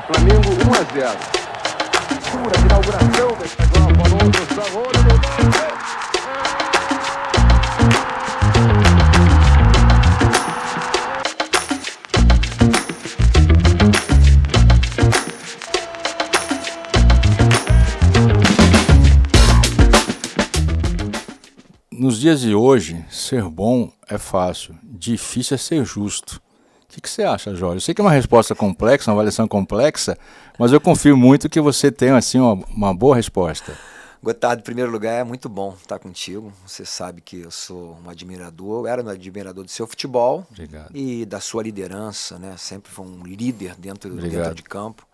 Flamengo 1-0. De inauguração da estadual, falou do Saúde. Nos dias de hoje, ser bom é fácil, difícil é ser justo. O que você acha, Jorge? Eu sei que é uma resposta complexa, uma avaliação complexa, mas eu confio muito que você tenha assim, uma boa resposta. Gottardo, em primeiro lugar, é muito bom estar contigo. Você sabe que eu sou um admirador, eu era um admirador do seu futebol. Obrigado. E da sua liderança, né? Sempre foi um líder dentro de campo.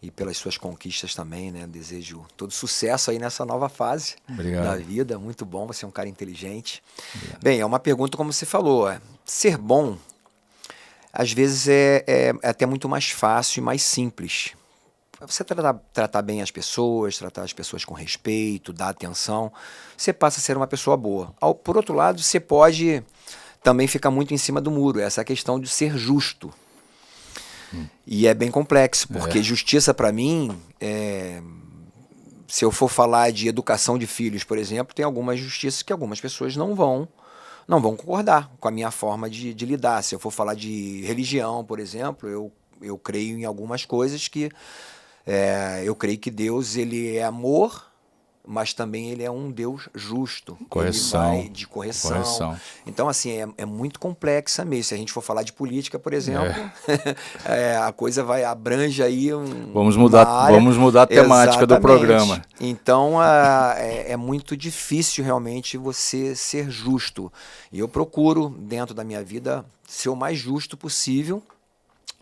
E pelas suas conquistas também, né? Desejo todo sucesso aí nessa nova fase da vida. Muito bom, você é um cara inteligente. Obrigado. Bem, é uma pergunta como você falou. Ser bom, às vezes, é até muito mais fácil e mais simples. Você tratar bem as pessoas, tratar as pessoas com respeito, dar atenção, você passa a ser uma pessoa boa. Por outro lado, você pode também ficar muito em cima do muro. Essa questão de ser justo. E é bem complexo, porque justiça para mim, se eu for falar de educação de filhos, por exemplo, tem algumas justiças que algumas pessoas não vão concordar com a minha forma de lidar. Se eu for falar de religião, por exemplo, eu creio em algumas coisas que eu creio que Deus ele é amor, mas também ele é um Deus justo. Correção. Ele vai de correção. Então, assim, é muito complexa mesmo. Se a gente for falar de política, por exemplo, a coisa abrange aí vamos mudar a temática do programa. Então, é muito difícil realmente você ser justo. E eu procuro, dentro da minha vida, ser o mais justo possível,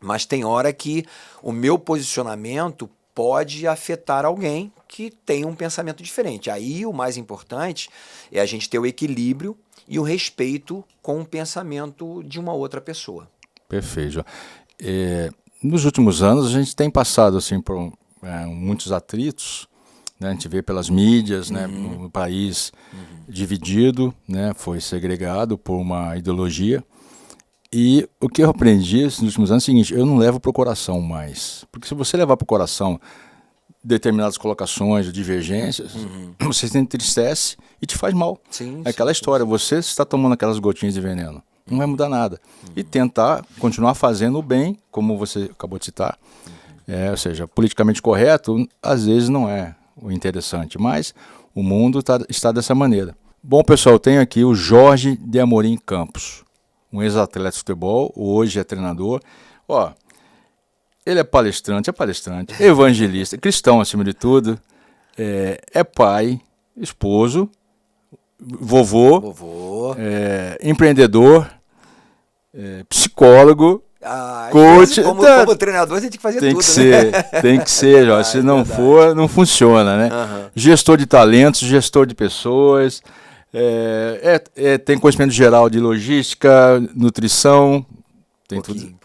mas tem hora que o meu posicionamento pode afetar alguém que tem um pensamento diferente. Aí o mais importante é a gente ter o equilíbrio e o respeito com o pensamento de uma outra pessoa. Perfeito. Nos últimos anos a gente tem passado assim, por muitos atritos, né? A gente vê pelas mídias, né? No país dividido, né? Foi segregado por uma ideologia. E o que eu aprendi nos últimos anos é o seguinte: eu não levo para o coração mais. Porque se você levar para o coração determinadas colocações, divergências, você se entristece e te faz mal. É aquela história, você está tomando aquelas gotinhas de veneno, não vai mudar nada. E tentar continuar fazendo o bem, como você acabou de citar. Ou seja, politicamente correto, às vezes não é o interessante, mas o mundo está dessa maneira. Bom, pessoal, eu tenho aqui o Jorge de Amorim Campos, um ex-atleta de futebol, hoje é treinador. Ele é palestrante, evangelista, cristão acima de tudo, é pai, esposo, vovô. Empreendedor, psicólogo, coach. Como treinador, você tem que fazer tudo. Tem que ser, Jorge. Se não for, não funciona, né? Gestor de talentos, gestor de pessoas. Tem conhecimento geral de logística, nutrição, tem tudo.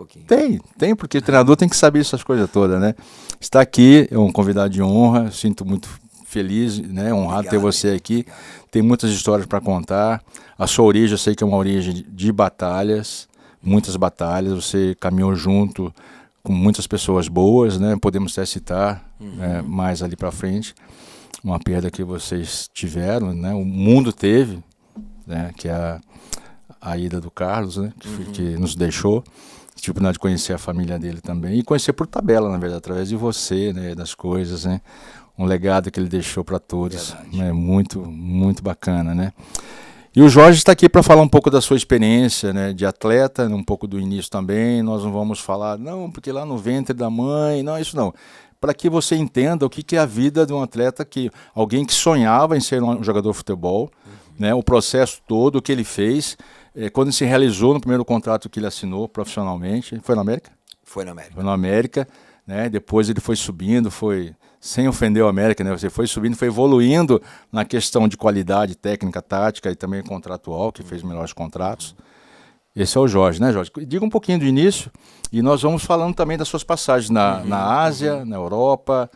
Tem, porque o treinador tem que saber essas coisas todas, né? Está aqui, é um convidado de honra, sinto muito feliz, né? Honrado ter você aqui. Tem muitas histórias para contar. A sua origem, eu sei que é uma origem de batalhas, muitas batalhas. Você caminhou junto com muitas pessoas boas, né? Podemos até citar mais ali para frente. Uma perda que vocês tiveram, né? O mundo teve, né? Que é a ida do Carlos, né? Que nos deixou. Tive a oportunidade de conhecer a família dele também e conhecer por tabela, na verdade, através de você, né? Das coisas, né? Um legado que ele deixou para todos, né? Muito, muito bacana, né? E o Jorge está aqui para falar um pouco da sua experiência, né? De atleta, um pouco do início também. Nós não vamos falar, não, porque lá no ventre da mãe, não, isso não. Para que você entenda o que é a vida de um atleta, alguém que sonhava em ser um jogador de futebol, né? O processo todo, o que ele fez, quando se realizou no primeiro contrato que ele assinou profissionalmente. Foi na América? Foi na América. Foi na América, né? Depois ele foi subindo, sem ofender o América, né? Você foi subindo, foi evoluindo na questão de qualidade técnica, tática e também contratual, que fez melhores contratos. Esse é o Jorge, né, Jorge? Diga um pouquinho do início e nós vamos falando também das suas passagens na Ásia, na Europa,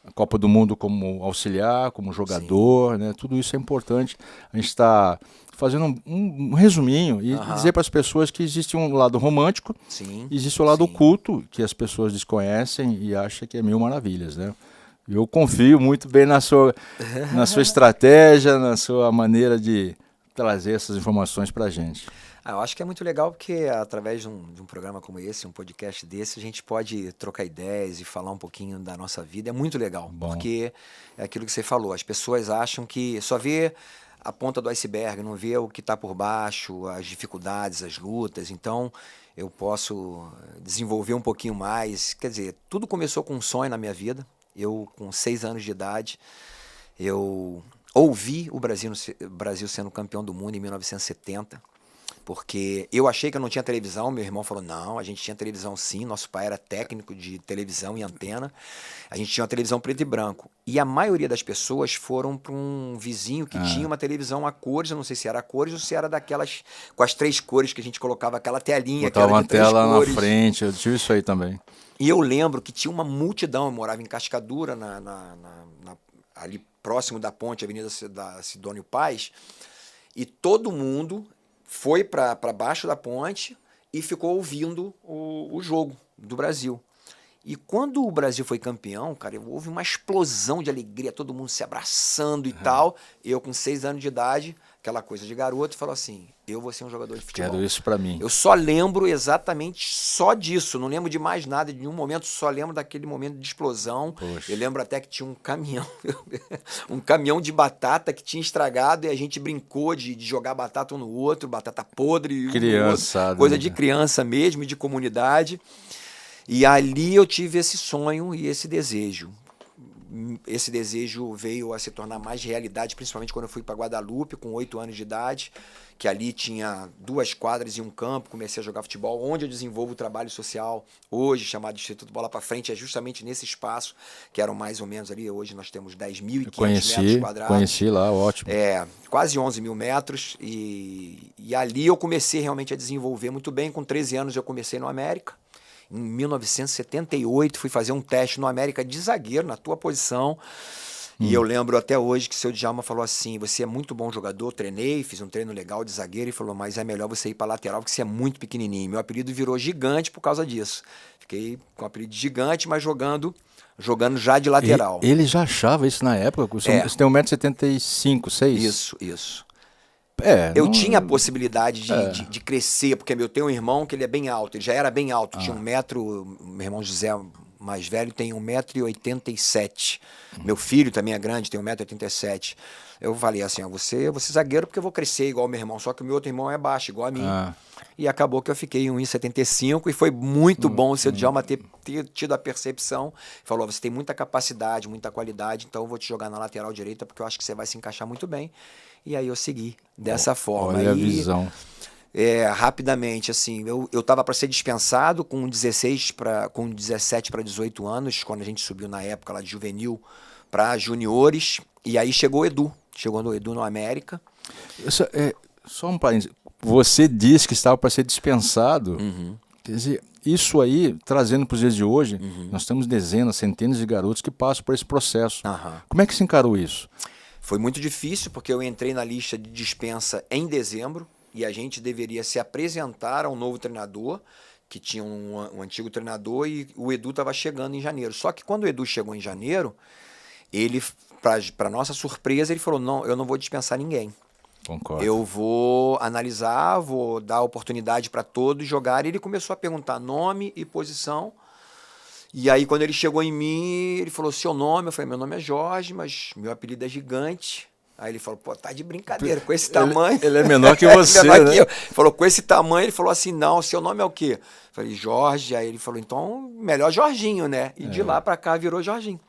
a Copa do Mundo como auxiliar, como jogador, né? Tudo isso é importante. A gente está fazendo um resuminho e dizer para as pessoas que existe um lado romântico, e existe o lado oculto, que as pessoas desconhecem e acham que é mil maravilhas, né? Eu confio muito bem na sua estratégia, na sua maneira de trazer essas informações para a gente. Eu acho que é muito legal porque através de um programa como esse, um podcast desse, a gente pode trocar ideias e falar um pouquinho da nossa vida. É muito legal, porque é aquilo que você falou, as pessoas acham que só vê a ponta do iceberg, não vê o que está por baixo, as dificuldades, as lutas. Então, eu posso desenvolver um pouquinho mais. Quer dizer, tudo começou com um sonho na minha vida. Eu, com 6 anos de idade, eu ouvi o Brasil sendo campeão do mundo em 1970. Porque eu achei que eu não tinha televisão, meu irmão falou, não, a gente tinha televisão sim, nosso pai era técnico de televisão e antena, a gente tinha uma televisão preto e branco. E a maioria das pessoas foram para um vizinho que tinha uma televisão a cores, eu não sei se era a cores ou se era daquelas com as 3 cores que a gente colocava, aquela telinha. Botava uma tela na frente, eu tive isso aí também. E eu lembro que tinha uma multidão, eu morava em Cascadura, ali próximo da ponte, Avenida da Sidônio Paz, e todo mundo foi para baixo da ponte e ficou ouvindo o jogo do Brasil. E quando o Brasil foi campeão, cara, houve uma explosão de alegria, todo mundo se abraçando e tal. Eu, com 6 anos de idade, aquela coisa de garoto, falou assim, eu vou ser um jogador de futebol. Quero isso pra mim. Eu só lembro exatamente só disso, não lembro de mais nada, de nenhum momento, só lembro daquele momento de explosão. Poxa. Eu lembro até que tinha um caminhão, um caminhão de batata que tinha estragado e a gente brincou de jogar batata um no outro, batata podre. Criançada. Coisa de criança mesmo, de comunidade. E ali eu tive esse sonho e esse desejo. Esse desejo veio a se tornar mais realidade, principalmente quando eu fui para Guadalupe, com 8 anos de idade, que ali tinha 2 quadras e um campo, comecei a jogar futebol, onde eu desenvolvo o trabalho social, hoje chamado Instituto Bola para Frente, é justamente nesse espaço, que eram mais ou menos ali, hoje nós temos 10.500 metros quadrados. Conheci lá, ótimo. Quase 11 mil metros, e ali eu comecei realmente a desenvolver muito bem. Com 13 anos eu comecei no América. Em 1978, fui fazer um teste no América de zagueiro, na tua posição. E eu lembro até hoje que o seu Djalma falou assim, você é muito bom jogador, treinei, fiz um treino legal de zagueiro, e falou, mas é melhor você ir para lateral, porque você é muito pequenininho. Meu apelido virou Gigante por causa disso. Fiquei com o apelido de Gigante, mas jogando já de lateral. Ele já achava isso na época? Você tem 1,75 m, 6? Isso. Eu tinha a possibilidade de crescer, porque eu tenho um irmão que ele é bem alto, ele já era bem alto, tinha 1 metro, meu irmão José mais velho tem 1,87 m. Meu filho também é grande, tem 1,87 m. Eu falei assim, vou ser zagueiro porque eu vou crescer igual meu irmão, só que o meu outro irmão é baixo, igual a mim. E acabou que eu fiquei em 1,75 m e foi muito bom o seu Djalma ter tido a percepção. Falou, você tem muita capacidade, muita qualidade, então eu vou te jogar na lateral direita porque eu acho que você vai se encaixar muito bem. E aí eu segui dessa forma. Olha a visão. Rapidamente, assim, eu estava para ser dispensado com 17 para 18 anos, quando a gente subiu na época lá de juvenil para juniores, e aí chegou o Edu no América. Só um parênteses, você disse que estava para ser dispensado, quer dizer, isso aí, trazendo para os dias de hoje, nós temos dezenas, centenas de garotos que passam por esse processo. Como é que se encarou isso? Foi muito difícil, porque eu entrei na lista de dispensa em dezembro e a gente deveria se apresentar ao novo treinador, que tinha um antigo treinador, e o Edu estava chegando em janeiro. Só que quando o Edu chegou em janeiro, ele, para nossa surpresa, ele falou, não, eu não vou dispensar ninguém. Concordo. Eu vou analisar, vou dar oportunidade para todos jogarem. Ele começou a perguntar nome e posição. E aí, quando ele chegou em mim, ele falou, seu nome? Eu falei, meu nome é Jorge, mas meu apelido é Gigante. Aí ele falou, pô, tá de brincadeira, com esse tamanho. Ele é menor que você, menor né? que eu. Falou, com esse tamanho, ele falou assim, não, seu nome é o quê? Eu falei, Jorge. Aí ele falou, então, melhor Jorginho, né? E de lá pra cá virou Jorginho.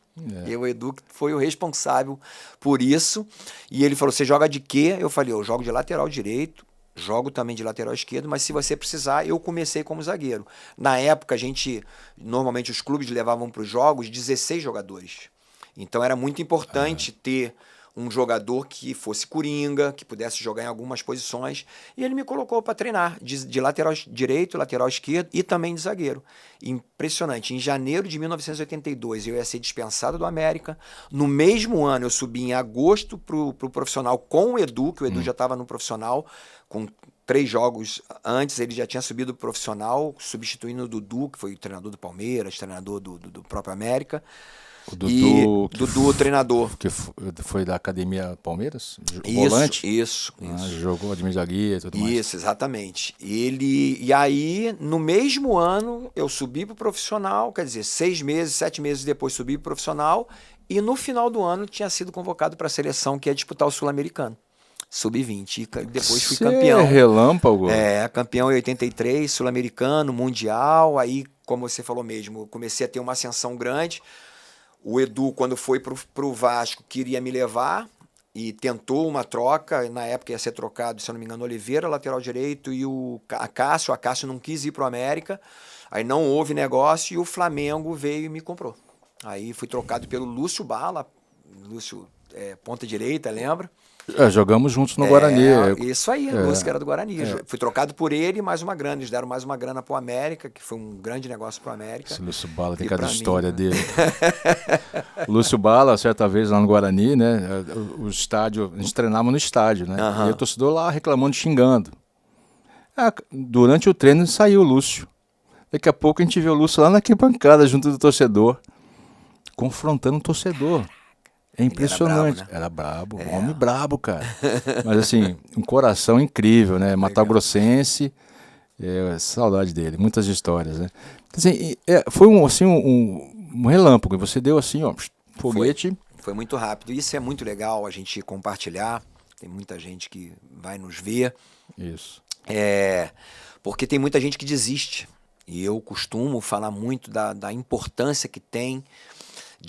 E o Edu foi o responsável por isso. E ele falou, você joga de quê? Eu falei, eu jogo de lateral direito. Jogo também de lateral esquerdo, mas se você precisar, eu comecei como zagueiro. Na época, normalmente os clubes levavam para os jogos 16 jogadores. Então era muito importante ter um jogador que fosse coringa, que pudesse jogar em algumas posições, e ele me colocou para treinar de lateral direito, lateral esquerdo e também de zagueiro. Impressionante. Em janeiro de 1982 eu ia ser dispensado do América. No mesmo ano eu subi em agosto pro profissional com o Edu, que o Edu já estava no profissional, com 3 jogos antes ele já tinha subido pro profissional, substituindo o Dudu, que foi o treinador do Palmeiras, treinador do próprio América. O Dudu, Dudu, o treinador. Que foi da Academia Palmeiras? Volante? Isso. Jogou de guia e tudo mais. Isso, exatamente. E aí, no mesmo ano, eu subi pro profissional, quer dizer, 6 meses, 7 meses depois subi pro profissional, e no final do ano tinha sido convocado para a seleção que ia disputar o Sul-Americano. Sub-20. E depois fui campeão. É relâmpago. Campeão em 83, Sul-Americano, Mundial. Aí, como você falou mesmo, comecei a ter uma ascensão grande. O Edu, quando foi pro Vasco, queria me levar e tentou uma troca. Na época ia ser trocado, se eu não me engano, Oliveira, lateral direito, e o Acácio. O Acácio não quis ir pro América. Aí não houve negócio e o Flamengo veio e me comprou. Aí fui trocado pelo Lúcio Bala. Lúcio, ponta direita, lembra? Jogamos juntos no Guarani. Isso aí, Lúcio, que era do Guarani. Fui trocado por ele e mais uma grana. Eles deram mais uma grana pro América, que foi um grande negócio pro América. Esse Lúcio Bala tem cada história dele. O Lúcio Bala, certa vez lá no Guarani, né? O estádio, a gente treinava no estádio, né? E o torcedor lá reclamando, xingando. Durante o treino saiu o Lúcio. Daqui a pouco a gente vê o Lúcio lá na arquibancada, junto do torcedor, confrontando o torcedor. É impressionante. Era brabo, né? Homem brabo, cara. Mas assim, um coração incrível, né? Matogrossense, saudade dele, muitas histórias, né? Assim, foi um relâmpago, você deu assim, ó, foguete. Foi muito rápido, isso é muito legal a gente compartilhar, tem muita gente que vai nos ver. Isso. Porque tem muita gente que desiste, e eu costumo falar muito da importância que tem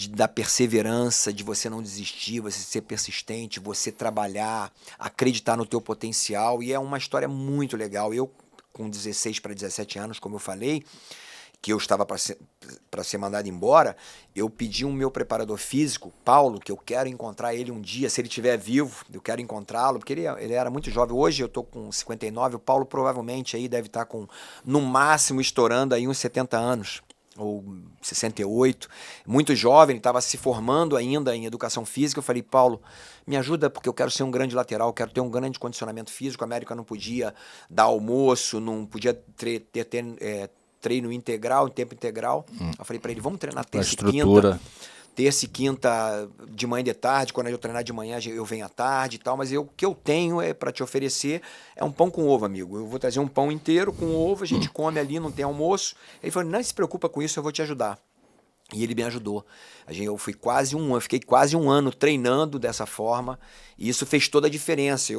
da perseverança, de você não desistir, você ser persistente, você trabalhar, acreditar no teu potencial, e é uma história muito legal. Eu, com 16 para 17 anos, como eu falei, que eu estava para ser mandado embora, eu pedi um meu preparador físico, Paulo, que eu quero encontrar ele um dia, se ele estiver vivo, eu quero encontrá-lo, porque ele era muito jovem. Hoje eu estou com 59, o Paulo provavelmente aí deve estar com, no máximo, estourando aí uns 70 anos. Ou 68, muito jovem, ele estava se formando ainda em educação física. Eu falei, Paulo, me ajuda porque eu quero ser um grande lateral, eu quero ter um grande condicionamento físico. A América não podia dar almoço, não podia ter treino integral, em tempo integral. Eu falei para ele, vamos treinar terça e quinta. Terça e quinta de manhã e de tarde, quando eu treinar de manhã eu venho à tarde e tal, mas o que eu tenho para te oferecer é um pão com ovo, amigo. Eu vou trazer um pão inteiro com ovo, a gente come ali, não tem almoço. Ele falou, não se preocupa com isso, eu vou te ajudar. E ele me ajudou. Eu fiquei quase um ano treinando dessa forma, e isso fez toda a diferença.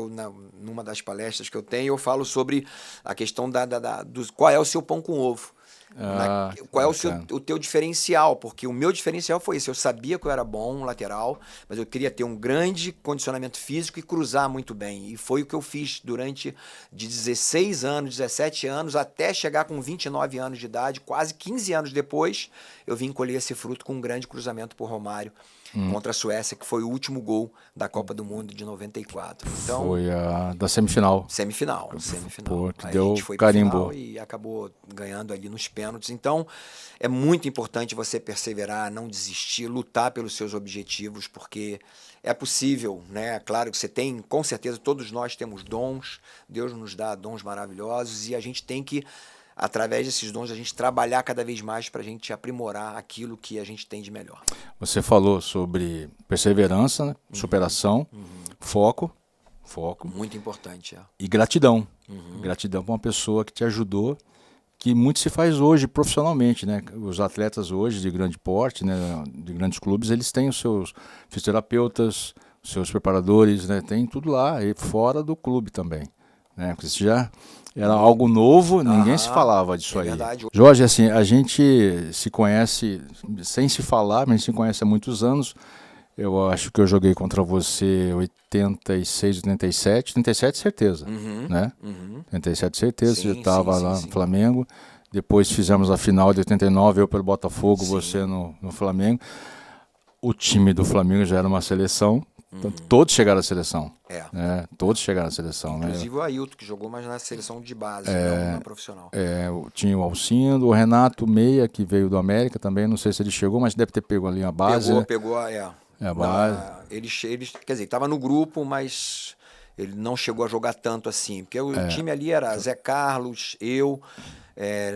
Numa das palestras que eu tenho, eu falo sobre a questão do qual é o seu pão com ovo. Qual é o teu diferencial? Porque o meu diferencial foi esse. Eu sabia que eu era bom lateral, mas eu queria ter um grande condicionamento físico e cruzar muito bem. E foi o que eu fiz durante de 16 anos, 17 anos, até chegar com 29 anos de idade. Quase 15 anos depois, eu vim colher esse fruto com um grande cruzamento por Romário contra a Suécia, que foi o último gol da Copa do Mundo de 94. Então, foi a da semifinal. Semifinal. Pô, que aí deu a gente foi carimbo. E acabou ganhando ali nos pênaltis. Então, é muito importante você perseverar, não desistir, lutar pelos seus objetivos, porque é possível, né? Claro que você tem, com certeza, todos nós temos dons, Deus nos dá dons maravilhosos, e a gente tem que, através desses dons, a gente trabalhar cada vez mais para a gente aprimorar aquilo que a gente tem de melhor. Você falou sobre perseverança, né? Superação, foco. Muito importante. E gratidão. Gratidão para uma pessoa que te ajudou, que muito se faz hoje profissionalmente, né? Os atletas hoje de grande porte, né? De grandes clubes, eles têm os seus fisioterapeutas, os seus preparadores, né? Tem tudo lá, e fora do clube também, né? Porque isso já era algo novo, ninguém se falava disso aí. Verdade. Jorge, assim, a gente se conhece sem se falar, mas a gente se conhece há muitos anos. Eu acho que eu joguei contra você 86, 87, 87 certeza, né? 87 certeza, você estava lá no Flamengo. Depois fizemos a final de 89, eu pelo Botafogo, você no Flamengo. O time do Flamengo já era uma seleção, Então, todos chegaram à seleção. É. Todos chegaram à seleção. Inclusive o Ailton, que jogou mais na seleção de base, não na profissional. Tinha o Alcindo, o Renato Meia, que veio do América também, não sei se ele chegou, mas deve ter pego ali a base. Pegou a base. Ele, quer dizer, estava no grupo, mas ele não chegou a jogar tanto assim. Porque o time ali era Zé Carlos, eu,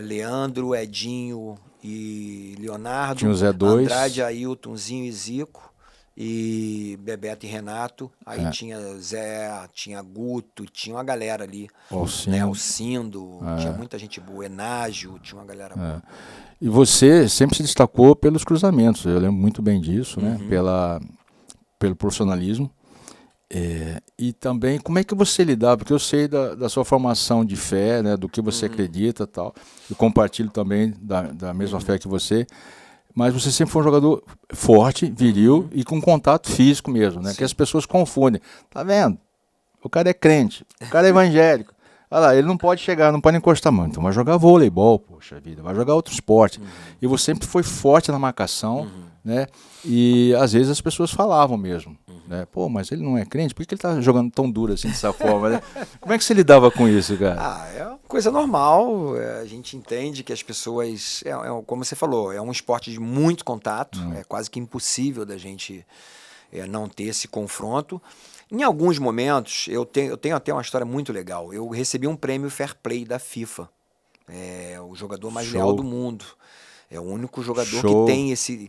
Leandro, Edinho e Leonardo. Tinha o Zé Dois. Andrade, Ailtonzinho e Zico. E Bebeto e Renato. Aí tinha Zé, tinha Guto, tinha uma galera ali. Alcindo, tinha muita gente boa. Enágio, tinha uma galera boa. E você sempre se destacou pelos cruzamentos, eu lembro muito bem disso, né? Pelo profissionalismo. E também, como é que você lidava? Porque eu sei da sua formação de fé, né? Do que você acredita e tal. Eu compartilho também da mesma fé que você. Mas você sempre foi um jogador forte, viril e com contato físico mesmo, né? Que as pessoas confundem. Tá vendo? O cara é crente, o cara é evangélico. Olha lá, ele não pode chegar, não pode encostar a mão. Então vai jogar voleibol, poxa vida, vai jogar outro esporte. E você sempre foi forte na marcação, né? E às vezes as pessoas falavam mesmo, né? Pô, mas ele não é crente, por que ele tá jogando tão duro assim, dessa forma, né? Como é que você lidava com isso, cara? É uma coisa normal, a gente entende que as pessoas, como você falou, é um esporte de muito contato, é quase que impossível da gente não ter esse confronto. Em alguns momentos, eu tenho até uma história muito legal. Eu recebi um prêmio Fair Play da FIFA. O jogador mais leal do mundo. É o único jogador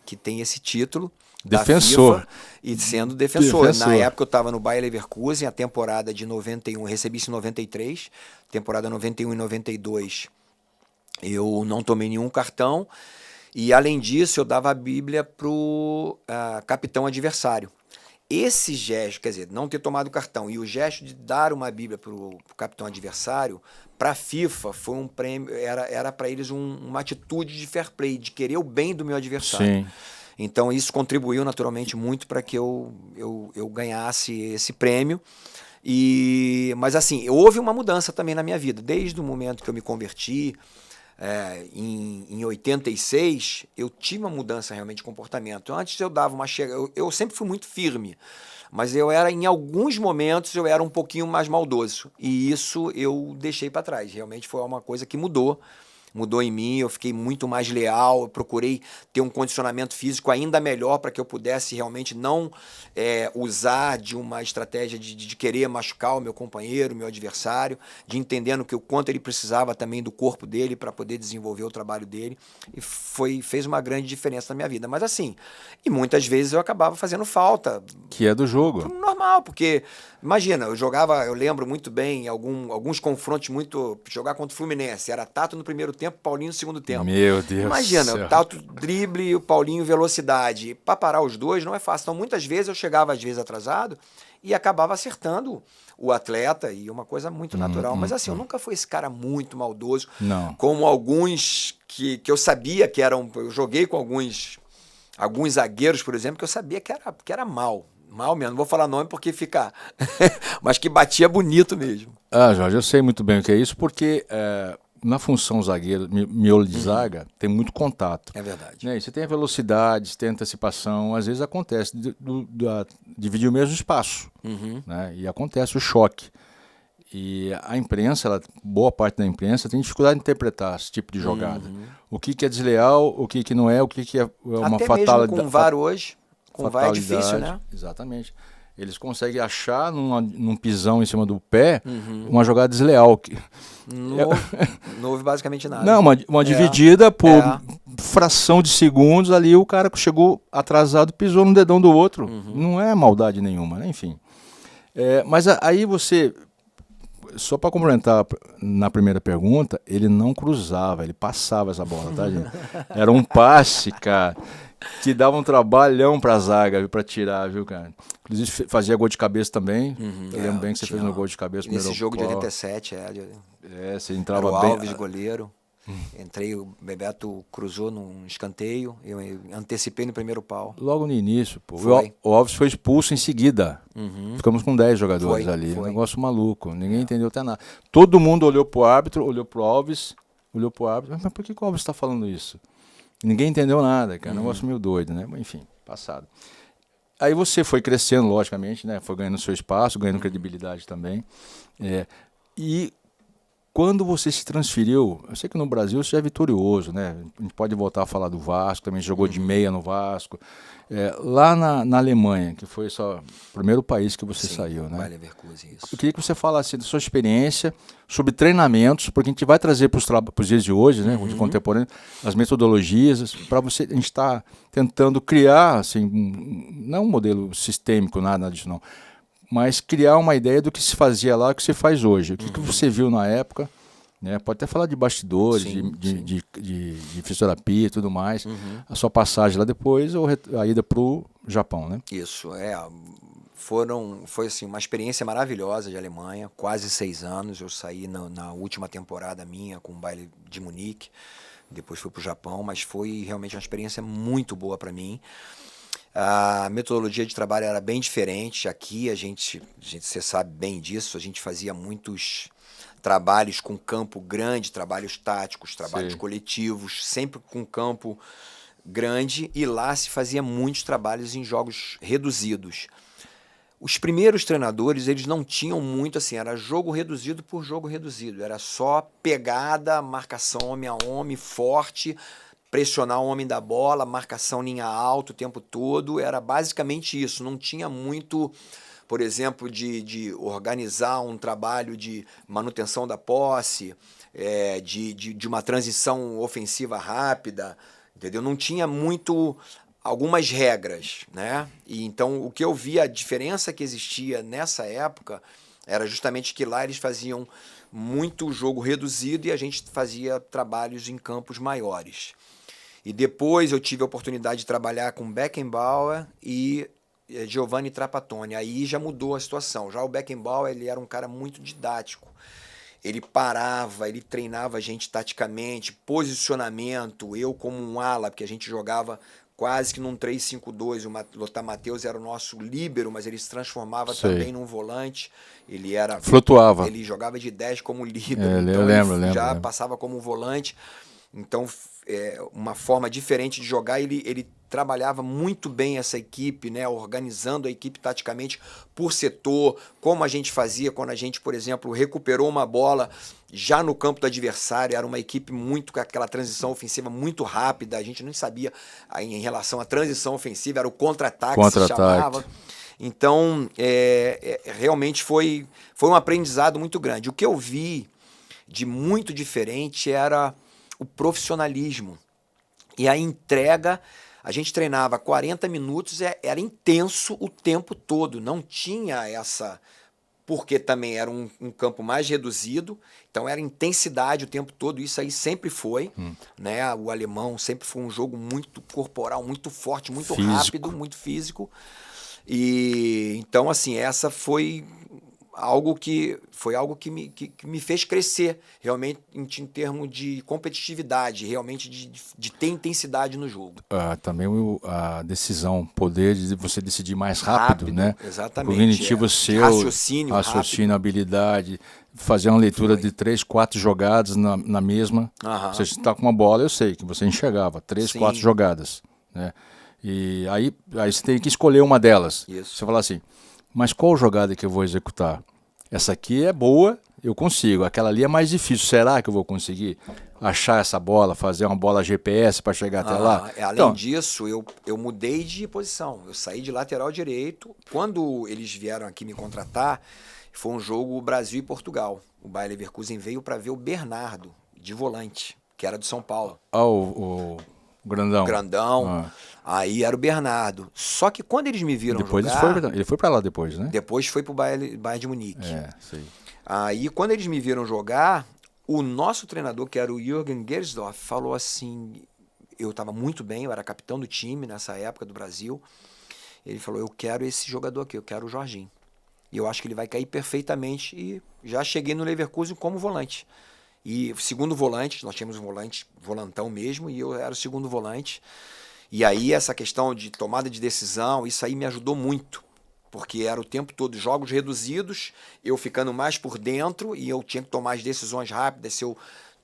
que tem esse título. Defensor. Da FIFA, e sendo defensor. Na época eu estava no Bayer Leverkusen, a temporada de 91, recebi isso em 93. Temporada 91 e 92, eu não tomei nenhum cartão. E além disso, eu dava a Bíblia pro capitão adversário. Esse gesto, quer dizer, não ter tomado o cartão e o gesto de dar uma Bíblia para o capitão adversário, para a FIFA foi um prêmio, era para eles uma atitude de fair play, de querer o bem do meu adversário. Sim. Então isso contribuiu naturalmente muito para que eu ganhasse esse prêmio. Mas assim, houve uma mudança também na minha vida. Desde o momento que eu me converti, em 86, eu tive uma mudança realmente de comportamento. Antes eu dava uma chegada, eu sempre fui muito firme, mas em alguns momentos eu era um pouquinho mais maldoso. E isso eu deixei para trás. Realmente foi uma coisa que mudou em mim, eu fiquei muito mais leal, eu procurei ter um condicionamento físico ainda melhor para que eu pudesse realmente não usar de uma estratégia de querer machucar o meu companheiro, o meu adversário, de entendendo que o quanto ele precisava também do corpo dele para poder desenvolver o trabalho dele, e fez uma grande diferença na minha vida. Mas assim, e muitas vezes eu acabava fazendo falta. Que é do jogo. Normal, porque imagina, eu lembro muito bem alguns confrontos jogar contra o Fluminense, era Tato no primeiro tempo, Paulinho no segundo tempo. Meu Deus. Imagina, o Tato drible e o Paulinho velocidade. Para parar os dois não é fácil. Então muitas vezes eu chegava atrasado e acabava acertando o atleta, e uma coisa muito natural. Mas assim, eu nunca fui esse cara muito maldoso, como alguns que eu sabia que eram. Eu joguei com alguns zagueiros, por exemplo, que eu sabia que era mal mesmo, não vou falar nome porque fica... mas que batia bonito mesmo. Jorge, eu sei muito bem o que é isso, porque na função zagueiro, miolo de zaga, tem muito contato. É verdade. Né? Você tem a velocidade, você tem a antecipação, às vezes acontece dividir o mesmo espaço, né? E acontece o choque. E a imprensa, boa parte da imprensa, tem dificuldade de interpretar esse tipo de jogada. O que é desleal, o que não é, o que é uma até fatalidade. Mesmo com o VAR hoje, com o VAR é difícil, né? Exatamente. Eles conseguem achar num pisão em cima do pé uma jogada desleal. Não houve basicamente nada. Não, uma dividida por fração de segundos ali, o cara chegou atrasado, pisou no dedão do outro. Não é maldade nenhuma, né? Enfim. Mas aí você, só para complementar na primeira pergunta, ele não cruzava, ele passava essa bola, tá, gente? Era um passe, cara, que dava um trabalhão pra zaga, para tirar, viu, cara? Inclusive fazia gol de cabeça também. Eu lembro bem que você fez um gol de cabeça. Nesse jogo de 87, você entrava era o bem. Alves, goleiro. Entrei, o Bebeto cruzou num escanteio, eu antecipei no primeiro pau. Logo no início, pô. O Alves foi expulso em seguida. Ficamos com 10 jogadores ali. Um negócio maluco, ninguém entendeu até nada. Todo mundo olhou pro árbitro, olhou pro Alves, mas por que o Alves está falando isso? Ninguém entendeu nada, cara. É um negócio meio doido, né? Mas, enfim, passado. aí você foi crescendo, logicamente, né? Foi ganhando seu espaço, ganhando credibilidade também. E quando você se transferiu, eu sei que no Brasil você é vitorioso, né? A gente pode voltar a falar do Vasco, também jogou de meia no Vasco. Lá na Alemanha, que foi o primeiro país que você saiu, né? Bayer Leverkusen, isso. Eu queria que você falasse da sua experiência sobre treinamentos, porque a gente vai trazer para os dias de hoje, né, de contemporâneo, as metodologias, para você, a gente está tentando criar, assim, não um modelo sistêmico, nada disso não, mas criar uma ideia do que se fazia lá e o que se faz hoje. O que você viu na época, né? Pode até falar de bastidores, de fisioterapia e tudo mais, a sua passagem lá depois ou a ida para o Japão, né? Isso, foi assim, uma experiência maravilhosa de Alemanha, quase 6 anos. Eu saí na última temporada minha com o Bayern de Munique, depois fui para o Japão, mas foi realmente uma experiência muito boa para mim. A metodologia de trabalho era bem diferente. Aqui você sabe bem disso, a gente fazia muitos trabalhos com campo grande, trabalhos táticos, trabalhos coletivos, sempre com campo grande, e lá se fazia muitos trabalhos em jogos reduzidos. Os primeiros treinadores, eles não tinham muito assim, era jogo reduzido por jogo reduzido, era só pegada, marcação homem a homem, forte, pressionar o homem da bola, marcação linha alta o tempo todo, era basicamente isso, não tinha muito, por exemplo, de organizar um trabalho de manutenção da posse, de uma transição ofensiva rápida, entendeu? Não tinha muito algumas regras, né? E então o que eu vi, a diferença que existia nessa época era justamente que lá eles faziam muito jogo reduzido e a gente fazia trabalhos em campos maiores. E depois eu tive a oportunidade de trabalhar com Beckenbauer e Giovanni Trapattoni. Aí já mudou a situação. Já o Beckenbauer, ele era um cara muito didático. Ele parava, ele treinava a gente taticamente, posicionamento, eu como um ala, porque a gente jogava quase que num 3-5-2, o Lothar Matthäus era o nosso líbero, mas ele se transformava também num volante. Ele flutuava. Ele jogava de 10 como líbero, então eu lembro, já passava como volante. Então, uma forma diferente de jogar, ele trabalhava muito bem essa equipe, né, organizando a equipe taticamente por setor, como a gente fazia quando a gente, por exemplo, recuperou uma bola já no campo do adversário. Era uma equipe muito com aquela transição ofensiva muito rápida, a gente nem sabia em relação à transição ofensiva, era o contra-ataque que se chamava. Então, realmente foi um aprendizado muito grande. O que eu vi de muito diferente era o profissionalismo e a entrega. A gente treinava 40 minutos, era intenso o tempo todo, não tinha essa... Porque também era um campo mais reduzido, então era intensidade o tempo todo, isso aí sempre foi, né? O alemão sempre foi um jogo muito corporal, muito forte, muito rápido, muito físico. E então, assim, essa foi algo que me fez crescer realmente em termos de competitividade, realmente de ter intensidade no jogo. Também a decisão, poder de você decidir mais rápido, né? Exatamente. Cognitivo seu, raciocínio, habilidade, fazer uma leitura de 3, 4 jogadas na mesma. Você está com uma bola, eu sei que você enxergava 3, 4 jogadas, né? E aí você tem que escolher uma delas. Isso. Você fala assim, mas qual jogada que eu vou executar? Essa aqui é boa, eu consigo. Aquela ali é mais difícil. Será que eu vou conseguir achar essa bola, fazer uma bola GPS para chegar até lá? Além disso, eu mudei de posição. Eu saí de lateral direito. Quando eles vieram aqui me contratar, foi um jogo Brasil e Portugal. O Bayer Leverkusen veio para ver o Bernardo, de volante, que era do São Paulo. O grandão. Grandão. Aí era o Bernardo. Só que quando eles me viram jogar... Ele foi para lá depois, né? Depois foi pro Bayern de Munique. Sei. Aí quando eles me viram jogar, o nosso treinador, que era o Jürgen Gersdorf, falou assim... Eu estava muito bem, eu era capitão do time nessa época do Brasil. Ele falou, eu quero esse jogador aqui, eu quero o Jorginho. E eu acho que ele vai cair perfeitamente. E já cheguei no Leverkusen como volante. E segundo volante, nós tínhamos um volantão mesmo, e eu era o segundo volante. E aí essa questão de tomada de decisão, isso aí me ajudou muito, porque era o tempo todo jogos reduzidos, eu ficando mais por dentro, e eu tinha que tomar as decisões rápidas, se eu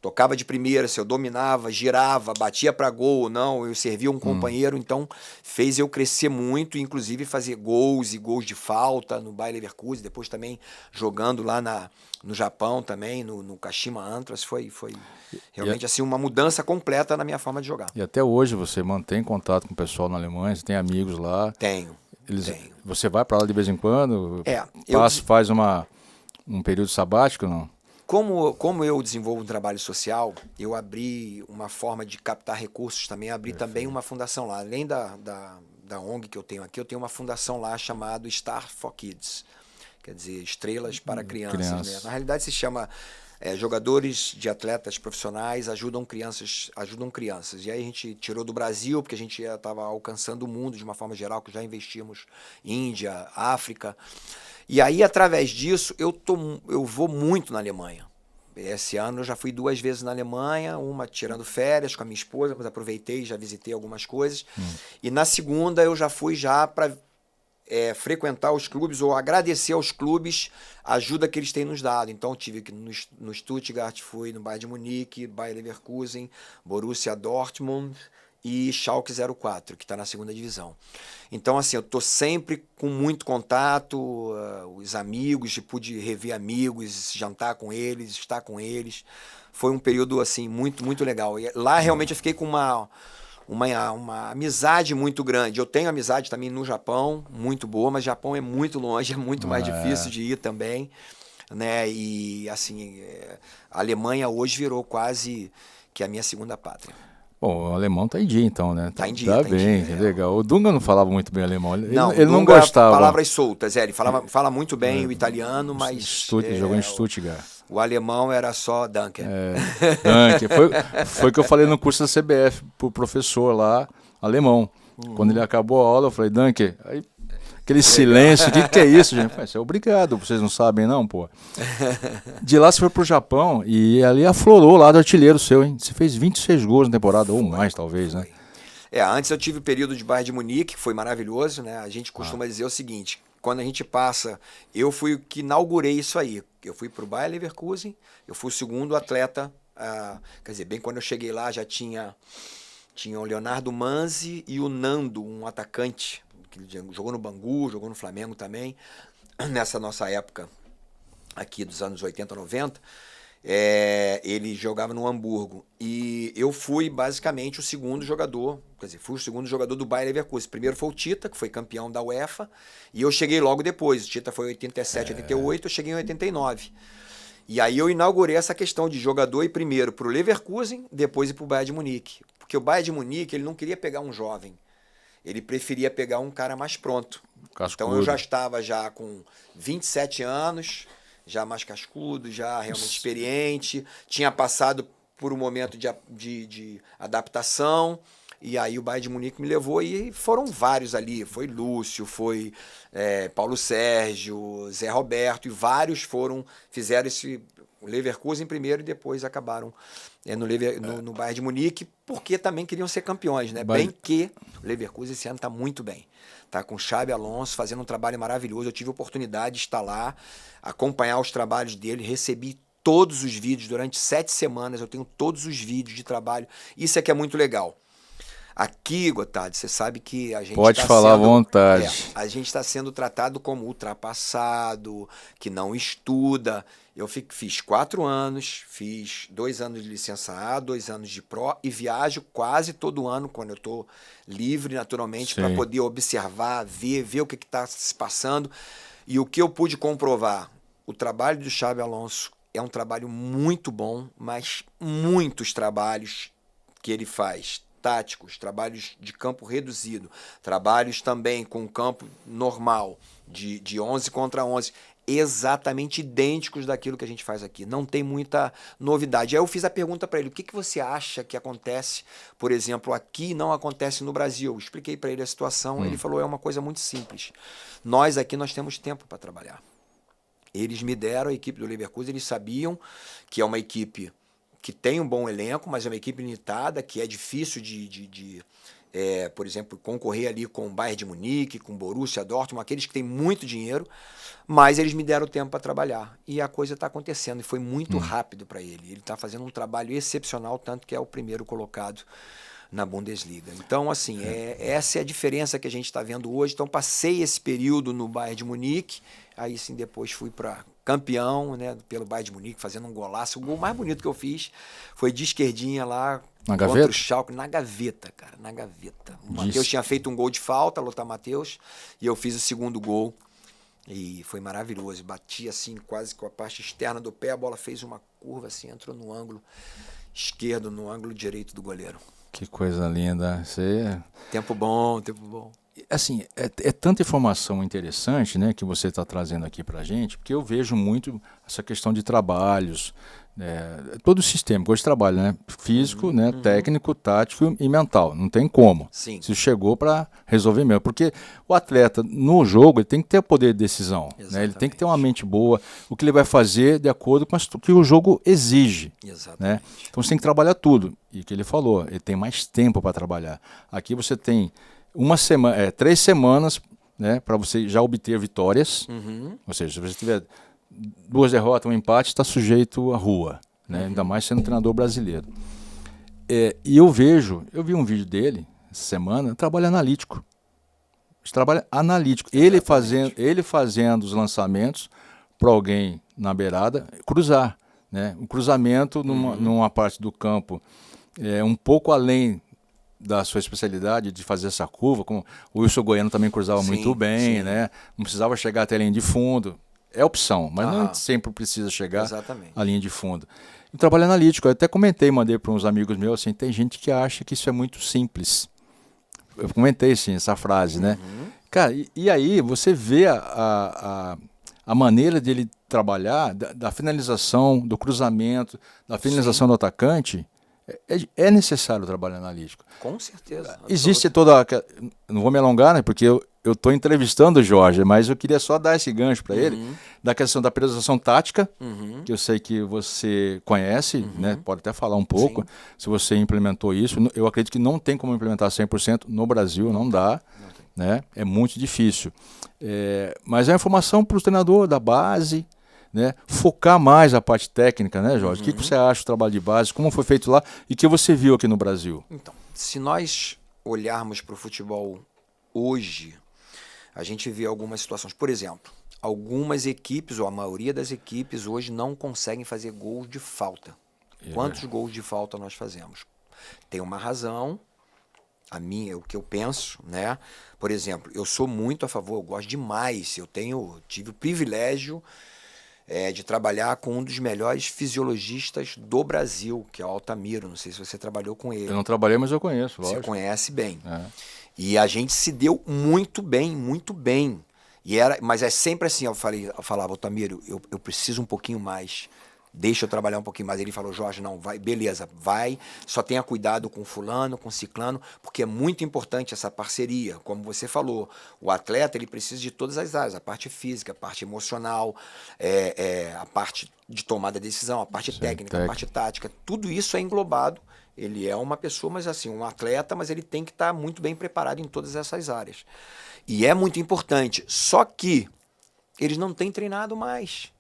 tocava de primeira, se eu dominava, girava, batia para gol ou não, eu servia um companheiro, então fez eu crescer muito, inclusive fazer gols e gols de falta no Bayer Leverkusen, depois também jogando lá no Japão também, no Kashima Antlers, foi realmente assim uma mudança completa na minha forma de jogar. E até hoje você mantém contato com o pessoal na Alemanha, você tem amigos lá? Tenho. Você vai para lá de vez em quando? Faz um período sabático, não? Como eu desenvolvo um trabalho social, eu abri uma forma de captar recursos também, abri também uma fundação lá. Além da ONG que eu tenho aqui, eu tenho uma fundação lá chamada Star for Kids, quer dizer, estrelas para crianças. Né? Na realidade se chama jogadores de atletas profissionais ajudam crianças. E aí a gente tirou do Brasil, porque a gente estava alcançando o mundo de uma forma geral, que já investimos em Índia, África. E aí, através disso, eu vou muito na Alemanha. Esse ano eu já fui 2 vezes na Alemanha, uma tirando férias com a minha esposa, mas aproveitei, já visitei algumas coisas. E na segunda eu já fui para frequentar os clubes ou agradecer aos clubes a ajuda que eles têm nos dado. Então eu tive aqui no Stuttgart, fui no Bayern de Munique, Bayer Leverkusen, Borussia Dortmund e Schalke 04, que está na 2ª divisão. Então, assim, eu estou sempre com muito contato, os amigos, pude rever amigos, jantar com eles, estar com eles. Foi um período, assim, muito, muito legal. E lá, realmente, eu fiquei com uma amizade muito grande. Eu tenho amizade também no Japão, muito boa, mas o Japão é muito longe, é muito mais difícil de ir também, né? E, assim, a Alemanha hoje virou quase que a minha segunda pátria. Bom, o alemão tá em dia então, né? Tá em dia, tá bem, em dia, legal. O Dunga não falava muito bem alemão, ele não Dunga, gostava. Palavras soltas, ele fala muito bem o italiano, mas... Jogou em Stuttgart. O alemão era só Danke. Danke. Foi o que eu falei no curso da CBF pro professor lá, alemão. Quando ele acabou a aula, eu falei, Danke. Aí, aquele silêncio, o que é isso, gente? Falei, obrigado, vocês não sabem não, pô. De lá você foi pro Japão e ali aflorou lá do artilheiro seu, hein? Você fez 26 gols na temporada, ou mais talvez, né? Antes eu tive o período de Bayern de Munique, que foi maravilhoso, né? A gente costuma dizer o seguinte, quando a gente passa, eu fui o que inaugurei isso aí. Eu fui pro Bayer Leverkusen, eu fui o segundo atleta, quer dizer, bem quando eu cheguei lá já tinha o Leonardo Manzi e o Nando, um atacante, que jogou no Bangu, jogou no Flamengo também, nessa nossa época aqui dos anos 80, 90, ele jogava no Hamburgo. E eu fui basicamente o segundo jogador, quer dizer, fui o segundo jogador do Bayer Leverkusen. Primeiro foi o Tita, que foi campeão da UEFA, e eu cheguei logo depois. O Tita foi em 87, 88, eu cheguei em 89. E aí eu inaugurei essa questão de jogador e primeiro para o Leverkusen, depois ir para o Bayern de Munique. Porque o Bayern de Munique ele não queria pegar um jovem, ele preferia pegar um cara mais pronto. Cascudo. Então eu já estava com 27 anos, já mais cascudo, já realmente experiente, tinha passado por um momento de adaptação, e aí o Bayern de Munique me levou e foram vários ali, foi Lúcio, foi Paulo Sérgio, Zé Roberto, e vários fizeram esse Leverkusen primeiro e depois acabaram no Bayern de Munique, porque também queriam ser campeões, né? Bem que o Leverkusen esse ano está muito bem. Tá com o Xabi Alonso fazendo um trabalho maravilhoso. Eu tive a oportunidade de estar lá, acompanhar os trabalhos dele, recebi todos os vídeos durante 7 semanas, eu tenho todos os vídeos de trabalho. Isso é que é muito legal. Aqui, Gottardo, você sabe que a gente pode falar à vontade. A gente está sendo tratado como ultrapassado, que não estuda. Eu fiz 4 anos, fiz 2 anos de licença A, 2 anos de Pro e viajo quase todo ano quando eu estou livre, naturalmente, para poder observar, ver o que está se passando. E o que eu pude comprovar, o trabalho do Xabi Alonso é um trabalho muito bom, mas muitos trabalhos que ele faz, táticos, trabalhos de campo reduzido, trabalhos também com campo normal, de 11 contra 11, exatamente idênticos daquilo que a gente faz aqui. Não tem muita novidade. Aí eu fiz a pergunta para ele, o que você acha que acontece, por exemplo, aqui não acontece no Brasil? Eu expliquei para ele a situação, ele falou, é uma coisa muito simples. Nós aqui nós temos tempo para trabalhar. Eles me deram, a equipe do Leverkusen, eles sabiam que é uma equipe que tem um bom elenco, mas é uma equipe limitada, que é difícil de por exemplo, concorrer ali com o Bayern de Munique, com o Borussia Dortmund, aqueles que têm muito dinheiro, mas eles me deram tempo para trabalhar. E a coisa está acontecendo, e foi muito rápido para ele. Ele está fazendo um trabalho excepcional, tanto que é o primeiro colocado na Bundesliga. Então, assim, essa é a diferença que a gente está vendo hoje. Então, passei esse período no Bayern de Munique, aí sim depois fui para campeão, né, pelo Bayern de Munique, fazendo um golaço. O gol mais bonito que eu fiz foi de esquerdinha lá, na contra gaveta? o Schalke, na gaveta, cara, na gaveta. O Matheus tinha feito um gol de falta, Lothar Matheus, e eu fiz o segundo gol. E foi maravilhoso. Bati assim, quase com a parte externa do pé, a bola fez uma curva assim, entrou no ângulo esquerdo, no ângulo direito do goleiro. Que coisa linda. Você... Tempo bom, tempo bom. Assim, é tanta informação interessante, né, que você está trazendo aqui para a gente, porque eu vejo muito essa questão de trabalhos, todo o sistema, hoje trabalho, né, físico, né, técnico, tático e mental, não tem como. Sim. Se chegou para resolver mesmo, porque o atleta no jogo ele tem que ter poder de decisão, né, ele tem que ter uma mente boa, o que ele vai fazer de acordo com o que o jogo exige. Exatamente. Né? Então você tem que trabalhar tudo, e o que ele falou, ele tem mais tempo para trabalhar. Aqui você tem 3 semanas, né, para você já obter vitórias. Ou seja, se você tiver 2 derrotas, um empate, está sujeito à rua, né? Ainda mais sendo treinador brasileiro. E eu vi um vídeo dele essa semana, trabalho analítico. Trabalho analítico. Ele fazendo os lançamentos para alguém na beirada cruzar, né? Um cruzamento numa parte do campo um pouco além da sua especialidade de fazer essa curva, como o Wilson Goiano também cruzava muito bem, né? Não precisava chegar até a linha de fundo. É opção, mas não sempre precisa chegar à linha de fundo. O trabalho analítico, eu até mandei para uns amigos meus, assim, tem gente que acha que isso é muito simples. Eu comentei, sim, essa frase, né? Cara, e aí você vê a maneira dele trabalhar, da finalização, do cruzamento, da finalização do atacante. É necessário o trabalho analítico. Com certeza. Existe não vou me alongar, né, porque eu estou entrevistando o Jorge, mas eu queria só dar esse gancho para ele, da questão da periodização tática, que eu sei que você conhece, né, pode até falar um pouco, se você implementou isso. Eu acredito que não tem como implementar 100% no Brasil, não dá, né, é muito difícil. Mas é uma informação para o treinador da base, né, focar mais a parte técnica, né, Jorge? O que você acha do trabalho de base, como foi feito lá e o que você viu aqui no Brasil? Então, se nós olharmos para o futebol hoje, a gente vê algumas situações. Por exemplo, algumas equipes, ou a maioria das equipes, hoje não conseguem fazer gols de falta. Quantos gols de falta nós fazemos? Tem uma razão, o que eu penso, né? Por exemplo, eu sou muito a favor, eu gosto demais, tive o privilégio de trabalhar com um dos melhores fisiologistas do Brasil, que é o Altamiro. Não sei se você trabalhou com ele. Eu não trabalhei, mas eu conheço, lógico. Você conhece bem. E a gente se deu muito bem, muito bem. Mas é sempre assim, eu falava, Altamiro, eu preciso um pouquinho mais. Deixa eu trabalhar um pouquinho mais. Ele falou, Jorge, não, vai, beleza, vai, só tenha cuidado com fulano, com ciclano, porque é muito importante essa parceria. Como você falou, o atleta ele precisa de todas as áreas, a parte física, a parte emocional, a parte de tomada de decisão, a parte técnica, a parte tática, tudo isso é englobado. Ele é uma pessoa, mas assim, um atleta, mas ele tem que estar muito bem preparado em todas essas áreas. E é muito importante, só que eles não têm treinado mais.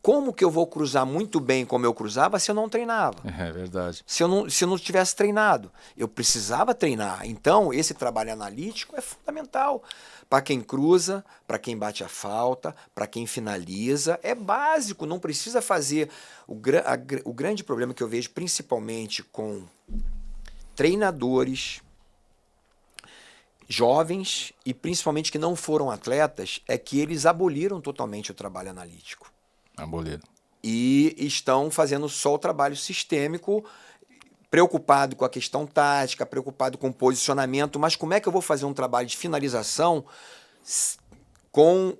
Como que eu vou cruzar muito bem como eu cruzava se eu não treinava? É verdade. Se eu não tivesse treinado. Eu precisava treinar. Então, esse trabalho analítico é fundamental. Para quem cruza, para quem bate a falta, para quem finaliza. É básico, não precisa fazer. O grande problema que eu vejo, principalmente com treinadores jovens e principalmente que não foram atletas, é que eles aboliram totalmente o trabalho analítico. Aboliram. E estão fazendo só o trabalho sistêmico, preocupado com a questão tática, preocupado com o posicionamento, mas como é que eu vou fazer um trabalho de finalização com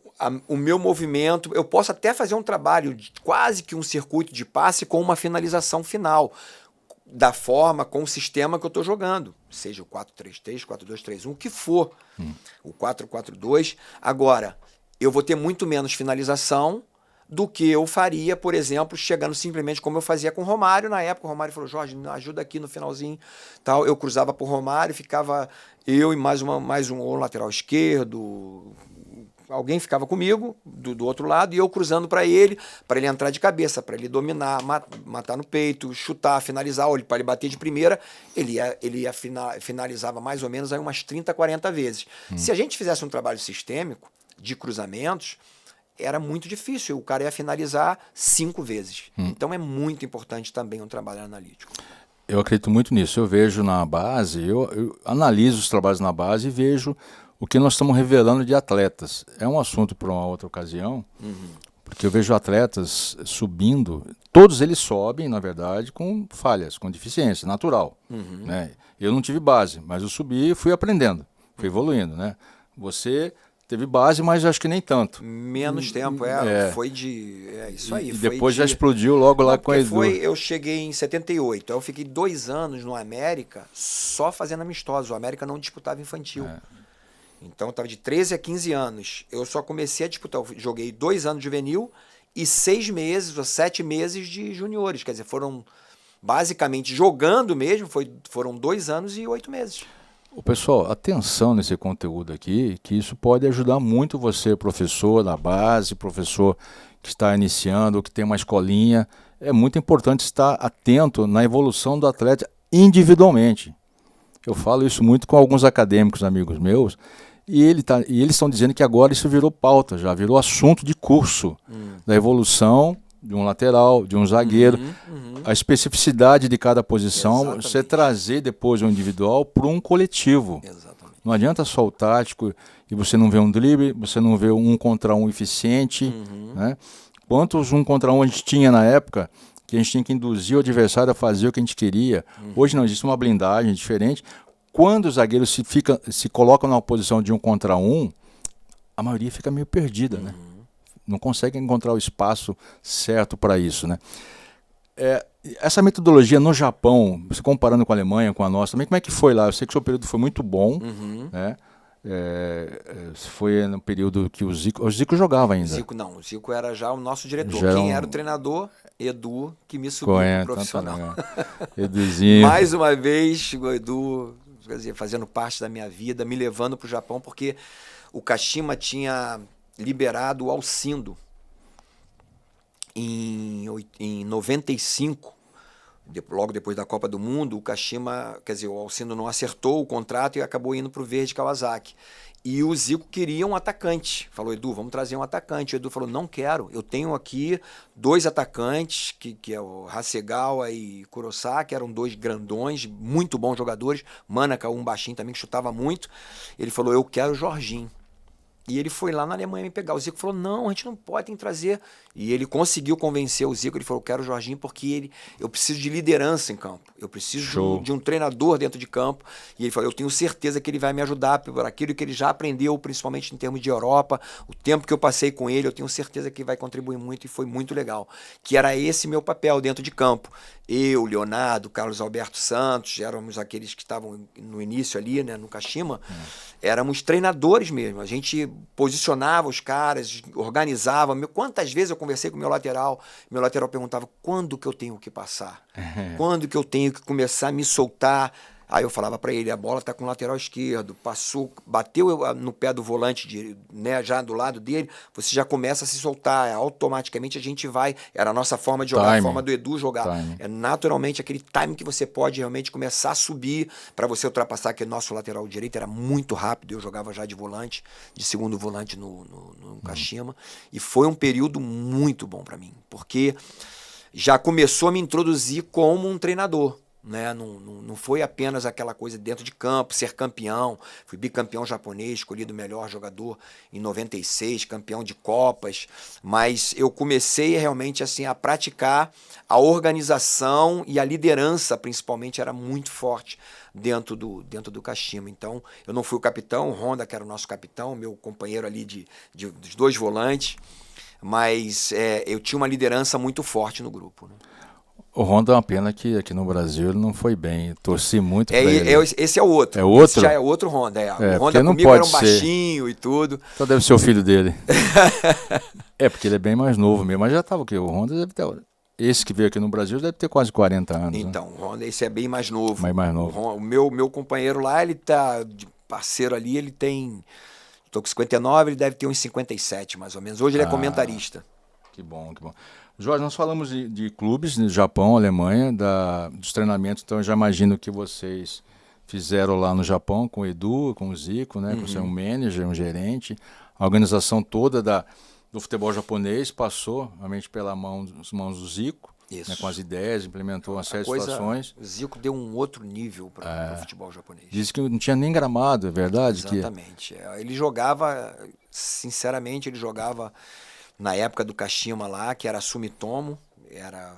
o meu movimento? Eu posso até fazer um trabalho de quase que um circuito de passe com uma finalização final, da forma, com o sistema que eu estou jogando, seja o 4-3-3, 4-2-3-1, o que for, o 4-4-2. Agora, eu vou ter muito menos finalização do que eu faria, por exemplo, chegando simplesmente como eu fazia com o Romário. Na época, o Romário falou, Jorge, me ajuda aqui no finalzinho. Tal. Eu cruzava para o Romário, ficava eu e mais um lateral esquerdo, alguém ficava comigo do outro lado e eu cruzando para ele entrar de cabeça, para ele dominar, matar no peito, chutar, finalizar, para ele bater de primeira, finalizava mais ou menos aí umas 30, 40 vezes. Se a gente fizesse um trabalho sistêmico de cruzamentos, era muito difícil, o cara ia finalizar 5 vezes. Então é muito importante também um trabalho analítico. Eu acredito muito nisso. Eu vejo na base, eu analiso os trabalhos na base e vejo o que nós estamos revelando de atletas. É um assunto para uma outra ocasião, porque eu vejo atletas subindo, todos eles sobem, na verdade, com falhas, com deficiência, natural. Né? Eu não tive base, mas eu subi e fui aprendendo, fui evoluindo. Né? Você teve base, mas acho que nem tanto. Menos tempo, foi de... É isso aí. E depois já explodiu logo lá com a Edu. Eu cheguei em 78, eu fiquei 2 anos no América só fazendo amistosos. O América não disputava infantil. Então eu estava de 13 a 15 anos. Eu só comecei a disputar, eu joguei 2 anos de juvenil e 6 meses ou 7 meses de juniores. Quer dizer, foram basicamente jogando mesmo, foram 2 anos e 8 meses. Pessoal, atenção nesse conteúdo aqui, que isso pode ajudar muito você, professor da base, professor que está iniciando, que tem uma escolinha. É muito importante estar atento na evolução do atleta individualmente. Eu falo isso muito com alguns acadêmicos, amigos meus, e eles estão dizendo que agora isso virou pauta, já virou assunto de curso, da evolução de um lateral, de um zagueiro, a especificidade de cada posição, exatamente. Você trazer depois o individual para um coletivo. Exatamente. Não adianta só o tático e você não vê um drible, você não vê um contra um eficiente. Né? Quantos 1 contra 1 a gente tinha na época, que a gente tinha que induzir o adversário a fazer o que a gente queria. Hoje não, existe uma blindagem diferente. Quando os zagueiros se colocam na posição de 1 contra 1, a maioria fica meio perdida, né? Não consegue encontrar o espaço certo para isso, né? Essa metodologia no Japão, você comparando com a Alemanha, com a nossa, também como é que foi lá? Eu sei que o seu período foi muito bom, né? Foi no período que o Zico jogava ainda. O Zico era já o nosso diretor. Quem era o treinador? Edu, que me subiu pro profissional. Eduzinho. Mais uma vez, o Edu fazendo parte da minha vida, me levando para o Japão, porque o Kashima tinha liberado o Alcindo em 95, logo depois da Copa do Mundo. O Kashima, o Alcindo não acertou o contrato e acabou indo para o Verde Kawasaki. E o Zico queria um atacante. Falou, Edu, vamos trazer um atacante. O Edu falou, não quero. Eu tenho aqui 2 atacantes, que é o Hasegawa e Kurosaki, que eram 2 grandões, muito bons jogadores. Manaka, um baixinho também, que chutava muito. Ele falou, eu quero o Jorginho. E ele foi lá na Alemanha me pegar. O Zico falou, não, a gente não pode, tem que trazer. E ele conseguiu convencer o Zico. Ele falou, eu quero o Jorginho porque eu preciso de liderança em campo. Eu preciso de um treinador dentro de campo. E ele falou, eu tenho certeza que ele vai me ajudar por aquilo que ele já aprendeu, principalmente em termos de Europa. O tempo que eu passei com ele, eu tenho certeza que vai contribuir muito. E foi muito legal. Que era esse meu papel dentro de campo. Eu, Leonardo, Carlos Alberto Santos, éramos aqueles que estavam no início ali, né, no Kashima. Éramos treinadores mesmo. A gente posicionava os caras, organizava. Quantas vezes eu conversei com o meu lateral perguntava, quando que eu tenho que passar? Quando que eu tenho que começar a me soltar? Aí eu falava para ele, a bola está com o lateral esquerdo, passou, bateu no pé do volante, né, já do lado dele, você já começa a se soltar, automaticamente a gente vai, era a nossa forma de jogar, a forma do Edu jogar. É naturalmente aquele time que você pode realmente começar a subir para você ultrapassar, que o nosso lateral direito era muito rápido, eu jogava já de volante, de segundo volante no Kashima, e foi um período muito bom para mim, porque já começou a me introduzir como um treinador. Né? Não foi apenas aquela coisa dentro de campo, ser campeão. Fui bicampeão japonês, escolhido o melhor jogador em 96, campeão de Copas, mas eu comecei realmente assim a praticar a organização e a liderança, principalmente, era muito forte dentro do Kashima. Então, eu não fui o capitão, o Honda, que era o nosso capitão, meu companheiro ali dos 2 volantes, mas eu tinha uma liderança muito forte no grupo, né? O Honda é uma pena que aqui no Brasil ele não foi bem. Torci muito pra ele. Esse é o outro. É outro? Esse já é outro Honda. O Honda não comigo pode era um baixinho e tudo. Então deve ser o filho dele. Porque ele é bem mais novo mesmo. Mas já estava o quê? O Honda deve ter... Esse que veio aqui no Brasil deve ter quase 40 anos. Então, né? O Honda, esse é bem mais novo. Mais novo. O meu companheiro lá, ele tá parceiro ali, ele tem... Estou com 59, ele deve ter uns 57, mais ou menos. Hoje ele é comentarista. Que bom, que bom. Jorge, nós falamos de clubes no Japão, Alemanha, dos treinamentos, então eu já imagino que vocês fizeram lá no Japão com o Edu, com o Zico, né? Você é um manager, um gerente. A organização toda do futebol japonês passou realmente pelas mãos do Zico, né, com as ideias, implementou uma série de situações. O Zico deu um outro nível para o futebol japonês. Diz que não tinha nem gramado, é verdade? Exatamente. Ele jogava, sinceramente, na época do Kashima lá, que era Sumitomo, era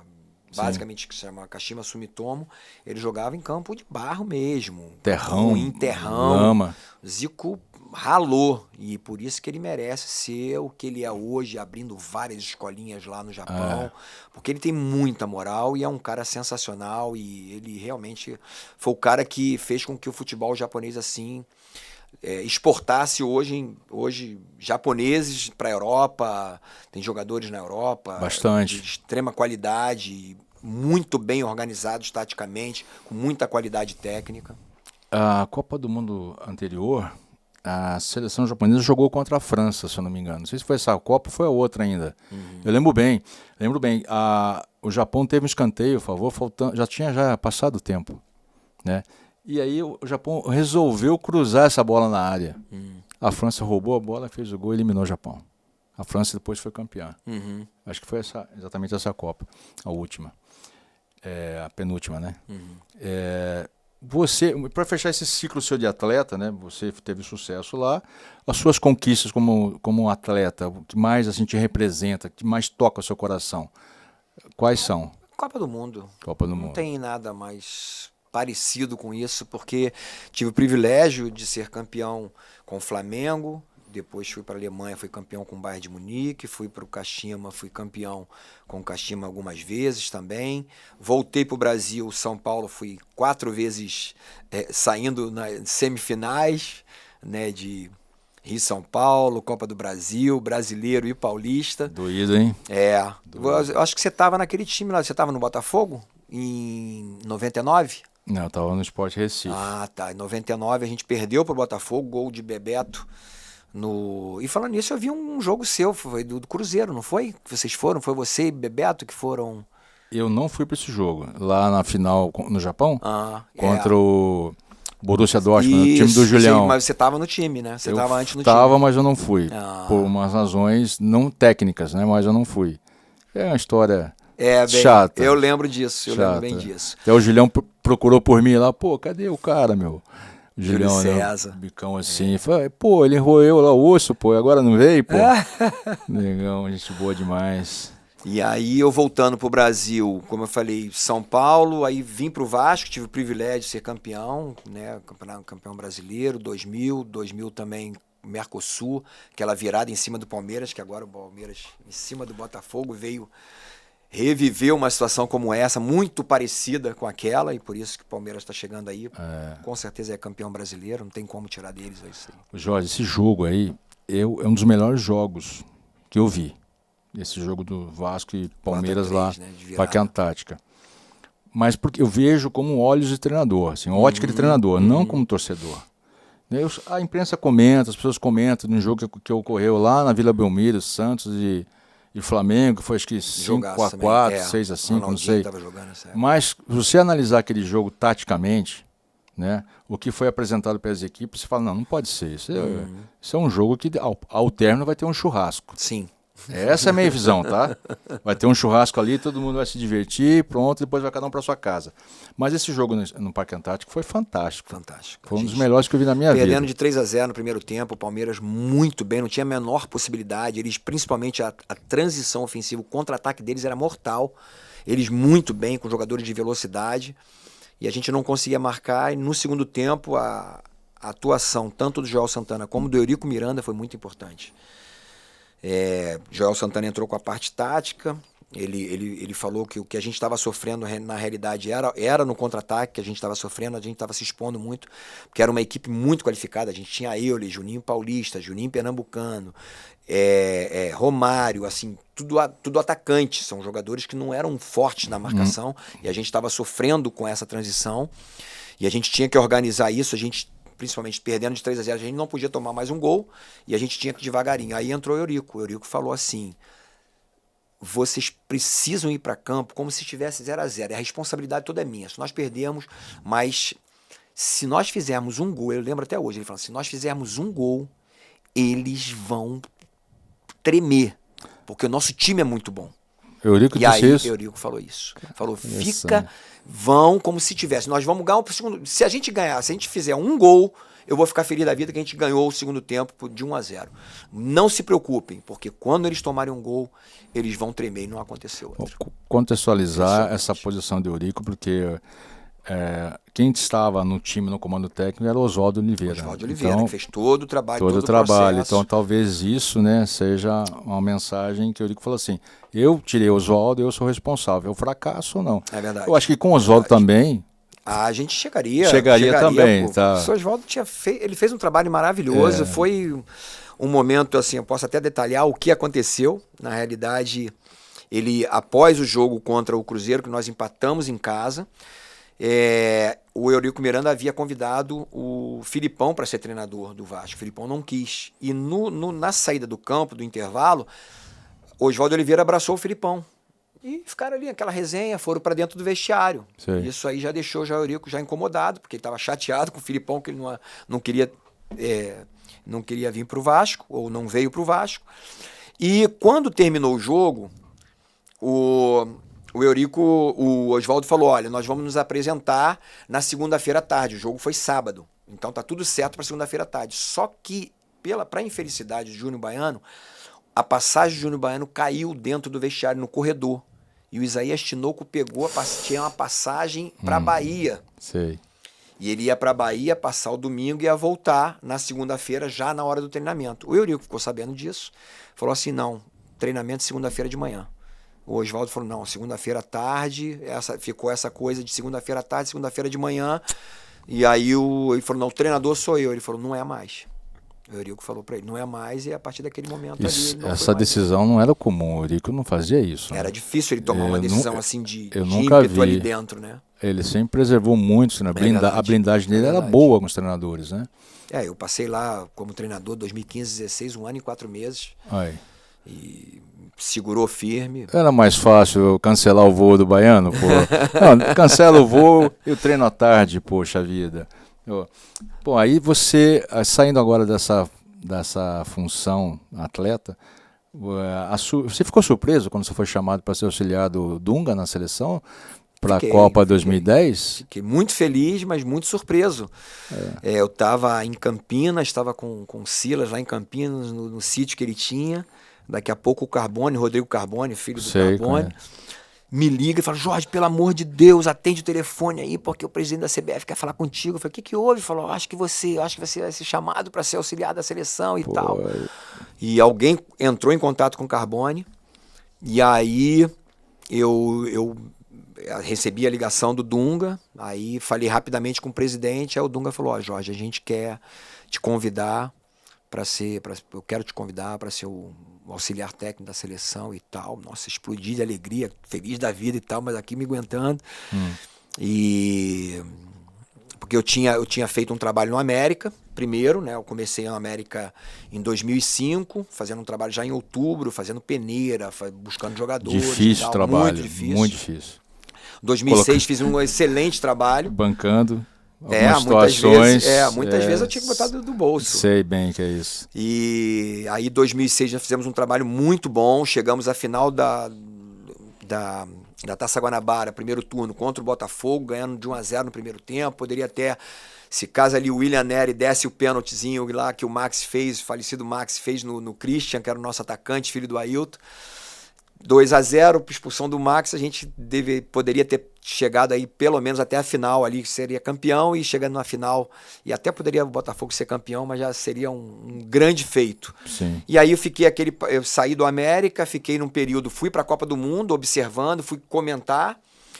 basicamente que se chama Kashima Sumitomo, ele jogava em campo de barro mesmo. Terrão, lama. Zico ralou, e por isso que ele merece ser o que ele é hoje, abrindo várias escolinhas lá no Japão, porque ele tem muita moral e é um cara sensacional, e ele realmente foi o cara que fez com que o futebol japonês assim exportasse hoje japoneses para a Europa. Tem jogadores na Europa bastante de extrema qualidade, muito bem organizados taticamente, com muita qualidade técnica. A Copa do Mundo anterior, a seleção japonesa jogou contra a França, se eu não me engano. Não sei se foi essa Copa ou foi a outra ainda. Eu lembro bem. O Japão teve um escanteio, por favor, já tinha passado o tempo, né? E aí o Japão resolveu cruzar essa bola na área. A França roubou a bola, fez o gol e eliminou o Japão. A França depois foi campeã. Acho que foi exatamente essa Copa, a última. A penúltima, né? Você, para fechar esse ciclo seu de atleta, né? Você teve sucesso lá. As suas conquistas como um atleta, o que mais assim, te representa, o que mais toca o seu coração, quais são? Copa do Mundo. Copa do Mundo. Não tem nada mais parecido com isso, porque tive o privilégio de ser campeão com o Flamengo, depois fui para a Alemanha, fui campeão com o Bayern de Munique, fui para o Kashima, fui campeão com o Kashima algumas vezes também, voltei para o Brasil, São Paulo, fui 4 vezes saindo nas semifinais, né, de Rio São Paulo, Copa do Brasil, Brasileiro e Paulista. Doído, hein? Eu acho que você estava naquele time lá, você estava no Botafogo em 99? Não, eu estava no Sport Recife. Tá. Em 99 a gente perdeu pro Botafogo, gol de Bebeto. E falando nisso, eu vi um jogo seu, foi do Cruzeiro, não foi? Que vocês foram? Foi você e Bebeto que foram? Eu não fui para esse jogo. Lá na final no Japão, contra o Borussia Dortmund, o time do Julião. Sim, mas você estava no time, né? Você estava antes no time. Estava, mas eu não fui. Por umas razões não técnicas, né? Mas eu não fui. É uma história chata. Eu lembro disso, lembro bem disso. Até o Julião procurou por mim lá, cadê o cara, meu? O Júlio César. Né, bicão assim. Falei, ele roeu lá o osso, agora não veio, Legal, gente boa demais. E aí eu voltando pro Brasil, como eu falei, São Paulo, aí vim pro Vasco, tive o privilégio de ser campeão, né? Campeão brasileiro, 2000 também Mercosul, aquela virada em cima do Palmeiras, que agora o Palmeiras em cima do Botafogo veio reviver uma situação como essa, muito parecida com aquela, e por isso que o Palmeiras está chegando aí. Com certeza é campeão brasileiro, não tem como tirar deles isso aí. Jorge, esse jogo aí é um dos melhores jogos que eu vi. Esse jogo do Vasco e Palmeiras 4-3, lá, né, Parque Antártica. Mas porque eu vejo como olhos de treinador, assim, ótica de treinador, não como torcedor. A imprensa comenta, as pessoas comentam no jogo que ocorreu lá na Vila Belmiro, Santos e Flamengo, foi acho que 5-4, 6-5, não sei. Mas se você analisar aquele jogo taticamente, né, o que foi apresentado pelas equipes, você fala, não pode ser. Isso é um jogo que ao término vai ter um churrasco. Sim. Essa é a minha visão, tá? Vai ter um churrasco ali, todo mundo vai se divertir, pronto, depois vai cada um para sua casa. Mas esse jogo no Parque Antártico foi fantástico. Fantástico. Foi um dos melhores que eu vi na minha vida. Perdendo de 3-0 no primeiro tempo, o Palmeiras muito bem, não tinha a menor possibilidade. Eles, principalmente a transição ofensiva, o contra-ataque deles era mortal. Eles muito bem, com jogadores de velocidade. E a gente não conseguia marcar. E no segundo tempo, a atuação tanto do Joel Santana como do Eurico Miranda foi muito importante. Joel Santana entrou com a parte tática, ele falou que o que a gente estava sofrendo na realidade era no contra-ataque que a gente estava sofrendo, a gente estava se expondo muito, porque era uma equipe muito qualificada, a gente tinha Euler, Juninho Paulista, Juninho Pernambucano, Romário, assim, tudo atacante, são jogadores que não eram fortes na marcação, e a gente estava sofrendo com essa transição, e a gente tinha que organizar isso, a gente principalmente perdendo de 3-0, a gente não podia tomar mais um gol e a gente tinha que ir devagarinho. Aí entrou o Eurico falou assim: vocês precisam ir para campo como se estivesse 0-0. A responsabilidade toda é minha. Se nós perdemos, mas se nós fizermos um gol, eu lembro até hoje, ele falando, se nós fizermos um gol, eles vão tremer, porque o nosso time é muito bom. Eurico e aí, isso? Eurico falou isso. Falou, vão como se tivesse. Nós vamos ganhar o segundo. Se a gente ganhar, se a gente fizer um gol, eu vou ficar feliz da vida que a gente ganhou o segundo tempo de 1-0. Não se preocupem, porque quando eles tomarem um gol, eles vão tremer e não aconteceu outro. Contextualizar essa posição de Eurico, porque quem estava no time, no comando técnico, era o Oswaldo Oliveira. Oswaldo Oliveira, então, que fez todo o trabalho, todo o trabalho. Então, talvez isso, né, seja uma mensagem que o Eurico falou assim, eu tirei o Oswaldo, eu sou responsável. É o fracasso ou não? É verdade. Eu acho que com o Oswaldo também... A gente chegaria também. Tá. O Oswaldo ele fez um trabalho maravilhoso, foi um momento, assim, eu posso até detalhar o que aconteceu. Na realidade, ele, após o jogo contra o Cruzeiro, que nós empatamos em casa, o Eurico Miranda havia convidado o Filipão para ser treinador do Vasco. O Filipão não quis. E na saída do campo, do intervalo, o Oswaldo Oliveira abraçou o Filipão. E ficaram ali, aquela resenha, foram para dentro do vestiário. Sim. Isso aí já deixou o Eurico já incomodado, porque ele estava chateado com o Filipão, que ele não queria vir para o Vasco, ou não veio para o Vasco. E quando terminou o jogo, o Oswaldo falou, olha, nós vamos nos apresentar na segunda-feira à tarde. O jogo foi sábado, então tá tudo certo para segunda-feira à tarde. Só que, para infelicidade do Júnior Baiano, a passagem do Júnior Baiano caiu dentro do vestiário, no corredor. E o Isaías Tinoco tinha uma passagem para a Bahia. Sei. E ele ia para a Bahia passar o domingo e ia voltar na segunda-feira, já na hora do treinamento. O Eurico ficou sabendo disso, falou assim, não, treinamento segunda-feira de manhã. O Oswaldo falou, não, segunda-feira à tarde, ficou essa coisa de segunda-feira à tarde, segunda-feira de manhã. E aí ele falou, não, o treinador sou eu. Ele falou, não é mais. O Eurico falou para ele, não é mais, e a partir daquele momento essa decisão não era comum, o Eurico não fazia isso. Era difícil ele tomar uma decisão assim de nunca ímpeto ali dentro, né? Ele sempre preservou muito, né? A blindagem dele era boa com os treinadores, né? Eu passei lá como treinador 2015, 16, 1 ano e 4 meses. E segurou firme. Era mais fácil cancelar o voo do Baiano, pô. Não, cancela o voo e eu treino à tarde, poxa vida. Bom, aí você, saindo agora dessa função atleta, você ficou surpreso quando você foi chamado para ser auxiliar do Dunga na seleção para a Copa 2010? Fiquei muito feliz, mas muito surpreso. Eu estava em Campinas, estava com o Silas lá em Campinas, no sítio que ele tinha. Daqui a pouco o Rodrigo Carbone, filho do Carbone, me liga e fala, Jorge, pelo amor de Deus, atende o telefone aí, porque o presidente da CBF quer falar contigo. Eu falei, o que houve? Ele falou, acho que você vai ser chamado para ser auxiliar da seleção e tal. E alguém entrou em contato com o Carbone, e aí eu recebi a ligação do Dunga, aí falei rapidamente com o presidente, aí o Dunga falou, Jorge, a gente quer te convidar eu quero te convidar para ser o auxiliar técnico da seleção e tal. Nossa, explodi de alegria, feliz da vida e tal, mas aqui me aguentando. E porque eu tinha feito um trabalho no América primeiro, né? Eu comecei no América em 2005, fazendo um trabalho já em outubro, fazendo peneira, buscando jogadores. Difícil trabalho, muito difícil. 2006 fiz um excelente trabalho. Bancando. Muitas vezes eu tinha que botar do bolso. Sei bem que é isso. E aí em 2006 já fizemos um trabalho muito bom, chegamos à final da Taça Guanabara, primeiro turno, contra o Botafogo, ganhando de 1-0 no primeiro tempo. Poderia até, se caso ali o William Neri desse o pênaltizinho lá que o Max fez, o falecido Max fez no Christian, que era o nosso atacante, filho do Ailton. 2-0, expulsão do Max, a gente poderia ter chegado aí pelo menos até a final ali, que seria campeão, e chegando na final, e até poderia o Botafogo ser campeão, mas já seria um grande feito. Sim. E aí eu saí do América, fiquei num período, fui para a Copa do Mundo, observando, fui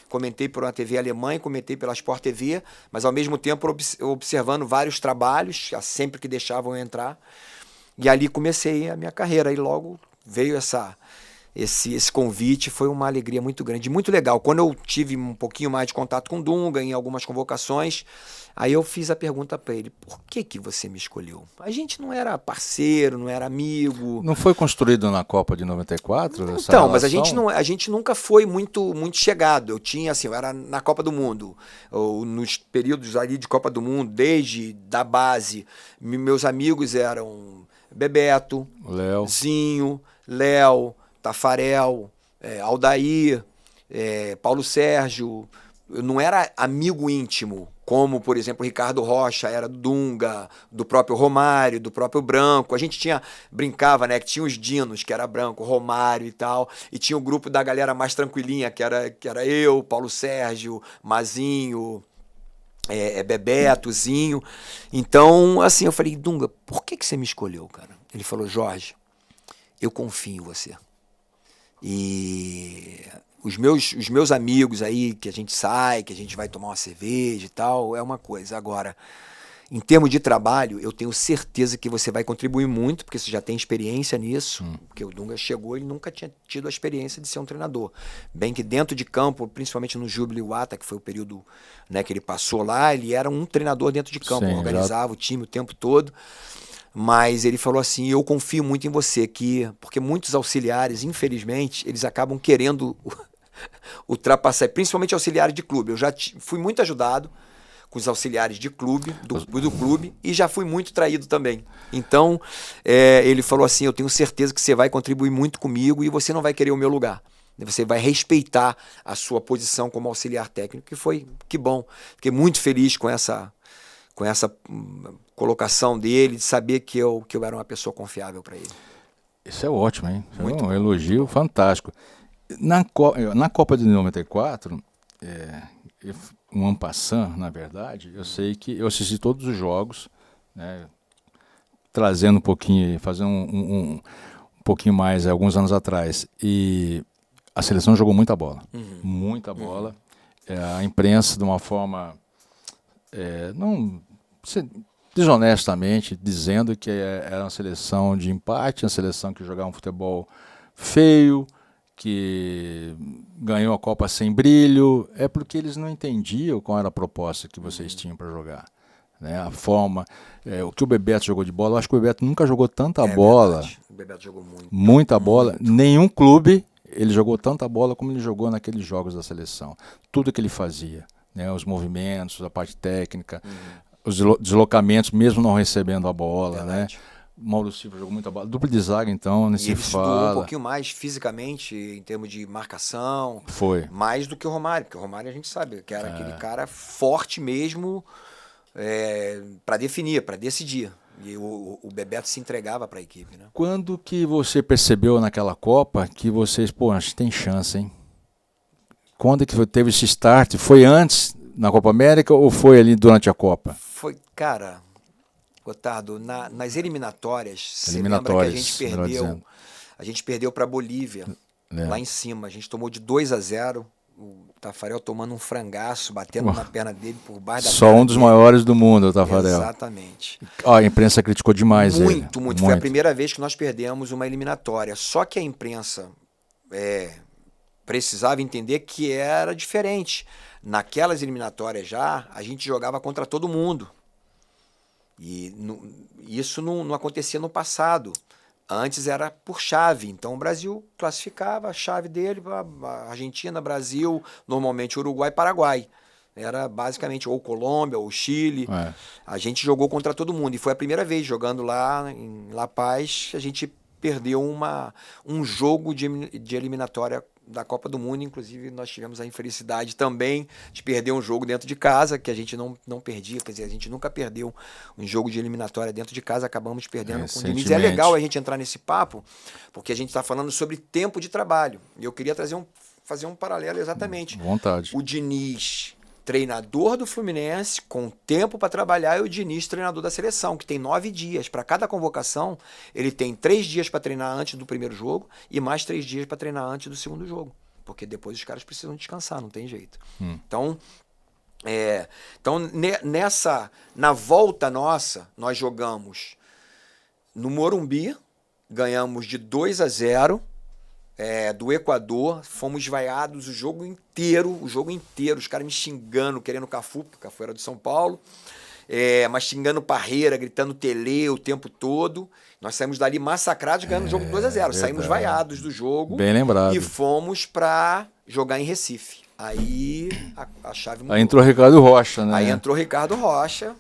comentei por uma TV alemã e comentei pela Sport TV, mas ao mesmo tempo observando vários trabalhos, sempre que deixavam eu entrar, e ali comecei a minha carreira, e logo veio esse convite foi uma alegria muito grande, muito legal. Quando eu tive um pouquinho mais de contato com o Dunga, em algumas convocações, aí eu fiz a pergunta para ele, por que você me escolheu? A gente não era parceiro, não era amigo. Não foi construído na Copa de 94? Então, mas a gente nunca foi muito chegado. Eu tinha, assim, eu era na Copa do Mundo, ou nos períodos ali de Copa do Mundo, desde da base, meus amigos eram Bebeto, Zinho, Léo, Tafarel, Aldair, Paulo Sérgio. Eu não era amigo íntimo, como, por exemplo, o Ricardo Rocha era do Dunga, do próprio Romário, do próprio Branco. A gente brincava, né, que tinha os dinos, que era Branco, Romário e tal, e tinha o grupo da galera mais tranquilinha, que era eu, Paulo Sérgio, Mazinho, Bebeto, Zinho. Então, assim, eu falei, Dunga, por que você me escolheu, cara? Ele falou, Jorge, eu confio em você. E os meus amigos aí, que a gente sai, que a gente vai tomar uma cerveja e tal, é uma coisa. Agora, em termos de trabalho, eu tenho certeza que você vai contribuir muito, porque você já tem experiência nisso, porque o Dunga chegou, ele nunca tinha tido a experiência de ser um treinador. Bem que dentro de campo, principalmente no Júbilo Iwata, que foi o período, né, que ele passou lá, ele era um treinador dentro de campo, organizava o time o tempo todo. Mas ele falou assim, eu confio muito em você, porque muitos auxiliares, infelizmente, eles acabam querendo ultrapassar, principalmente auxiliares de clube. Eu já fui muito ajudado com os auxiliares de clube, do clube, e já fui muito traído também. Então, ele falou assim, eu tenho certeza que você vai contribuir muito comigo e você não vai querer o meu lugar. Você vai respeitar a sua posição como auxiliar técnico, que bom. Fiquei muito feliz com essa colocação dele, de saber que eu era uma pessoa confiável para ele. Isso é ótimo, hein? Muito um elogio fantástico. Na Copa de 94, um en passant, na verdade, eu sei que eu assisti todos os jogos, né, trazendo um pouquinho, fazendo um pouquinho mais, alguns anos atrás, e a seleção jogou muita bola, muita bola. A imprensa, de uma forma, desonestamente, dizendo que era uma seleção de empate, uma seleção que jogava um futebol feio, que ganhou a Copa sem brilho, porque eles não entendiam qual era a proposta que vocês tinham para jogar. Né? A forma, o que o Bebeto jogou de bola, eu acho que o Bebeto nunca jogou tanta bola. Verdade. O Bebeto jogou muito. Muita bola. Nenhum clube ele jogou tanta bola como ele jogou naqueles jogos da seleção. Tudo que ele fazia, né? Os movimentos, a parte técnica, os deslocamentos, mesmo não recebendo a bola, né? Mauro Silva jogou muita bola. Dupla de zaga, então, nem se fala. Um pouquinho mais fisicamente, em termos de marcação. Foi. Mais do que o Romário, porque o Romário a gente sabe que era aquele cara forte mesmo para definir, para decidir. E o Bebeto se entregava para a equipe, né? Quando que você percebeu naquela Copa que vocês, acho que tem chance, hein? Quando que teve esse start? Foi antes, na Copa América, ou foi ali durante a Copa? Foi, cara, Gotardo, nas eliminatórias, você lembra que a gente perdeu para a Bolívia, lá em cima. A gente tomou de 2-0, o Tafarel tomando um frangaço, batendo na perna dele por baixo da Só um dos maiores do mundo, o Tafarel. Exatamente. A imprensa criticou demais ele. Muito. Foi a primeira vez que nós perdemos uma eliminatória. Só que a imprensa precisava entender que era diferente. Naquelas eliminatórias a gente jogava contra todo mundo. E isso não acontecia no passado. Antes era por chave. Então o Brasil classificava a chave dele para Argentina, Brasil, normalmente Uruguai, Paraguai. Era basicamente ou Colômbia ou Chile. A gente jogou contra todo mundo. E foi a primeira vez jogando lá em La Paz que a gente perdeu um jogo de eliminatória da Copa do Mundo. Inclusive nós tivemos a infelicidade também de perder um jogo dentro de casa, que a gente não perdia, quer dizer, a gente nunca perdeu um jogo de eliminatória dentro de casa, acabamos perdendo com o Diniz. É legal a gente entrar nesse papo, porque a gente está falando sobre tempo de trabalho, e eu queria fazer um paralelo exatamente. Vontade. O Diniz, treinador do Fluminense, com tempo para trabalhar, e o Diniz, treinador da seleção, que tem 9 dias. Para cada convocação, ele tem 3 dias para treinar antes do primeiro jogo e mais 3 dias para treinar antes do segundo jogo. Porque depois os caras precisam descansar, não tem jeito. Então, na volta nossa, nós jogamos no Morumbi, ganhamos de 2-0, do Equador, fomos vaiados o jogo inteiro, os caras me xingando, querendo o Cafu, porque o Cafu era de São Paulo, mas xingando Parreira, gritando Tele o tempo todo. Nós saímos dali massacrados, ganhando o jogo 2-0. Saímos vaiados do jogo. Bem lembrado. E fomos para jogar em Recife. Aí a chave mudou. Aí entrou o Ricardo Rocha, né? Aí entrou o Ricardo Rocha,